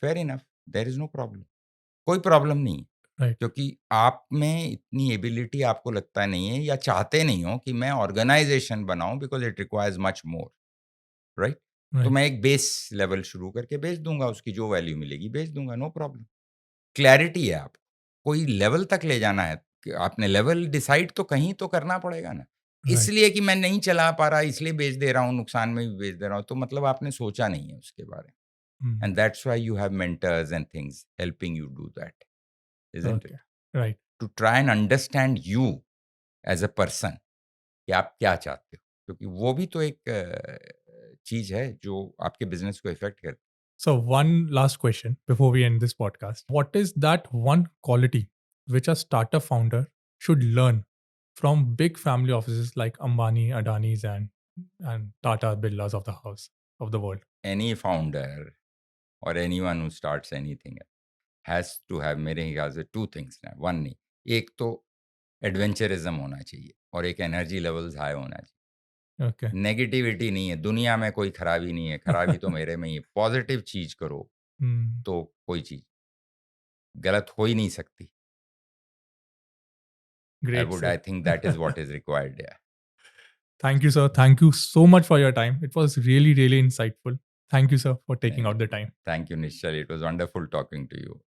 Fair enough, there is no problem, कोई प्रॉब्लम नहीं है। Right. क्योंकि आप में इतनी एबिलिटी आपको लगता नहीं है, या चाहते नहीं हो कि मैं ऑर्गेनाइज़ेशन बनाऊँ, because it requires much more, right? तो Right. मैं एक बेस लेवल शुरू करके बेच दूँगा, उसकी जो वैल्यू मिलेगी बेच दूँगा, नो प्रॉब्लम। क्लैरिटी है आपको, कोई लेवल तक ले जाना है, कि आपने लेवल डिसाइड तो कहीं तो करना पड़ेगा ना। Right. इसलिए कि मैं नहीं चला पा रहा इसलिए बेच दे रहा हूँ, नुकसान में भी बेच दे रहा हूँ, तो मतलब आपने सोचा नहीं है उसके बारे में। And that's why you have mentors and things helping you do that, isn't it? Okay. Right. To try and understand you as a person, कि आप क्या चाहते हो, क्योंकि वो भी तो एक चीज़ है जो आपके बिज़नेस को इफ़ेक्ट करती है। So, one last question before we end this podcast. What is that one quality which a startup founder should learn from big family offices like Ambani, Adani's, and Tata, Birlas of the house of the world? Any founder or anyone who starts anything has to have, मेरे ख्याल से 2 things ना, 1 नहीं, एक तो adventurism होना चाहिए और एक एनर्जी लेवल्स हाई होना चाहिए। Okay. नेगेटिविटी नहीं है, दुनिया में कोई खराबी नहीं है, खराबी तो मेरे में ही है। पॉजिटिव चीज़ करो, तो कोई चीज़ गलत हो ही नहीं सकती। Great, sir. I think that is what is required, yeah. Thank you, sir. Thank you so much for your time. It was really, really insightful. Thank you, sir, for taking out the time. Thank you, Nishal. It was wonderful talking to you.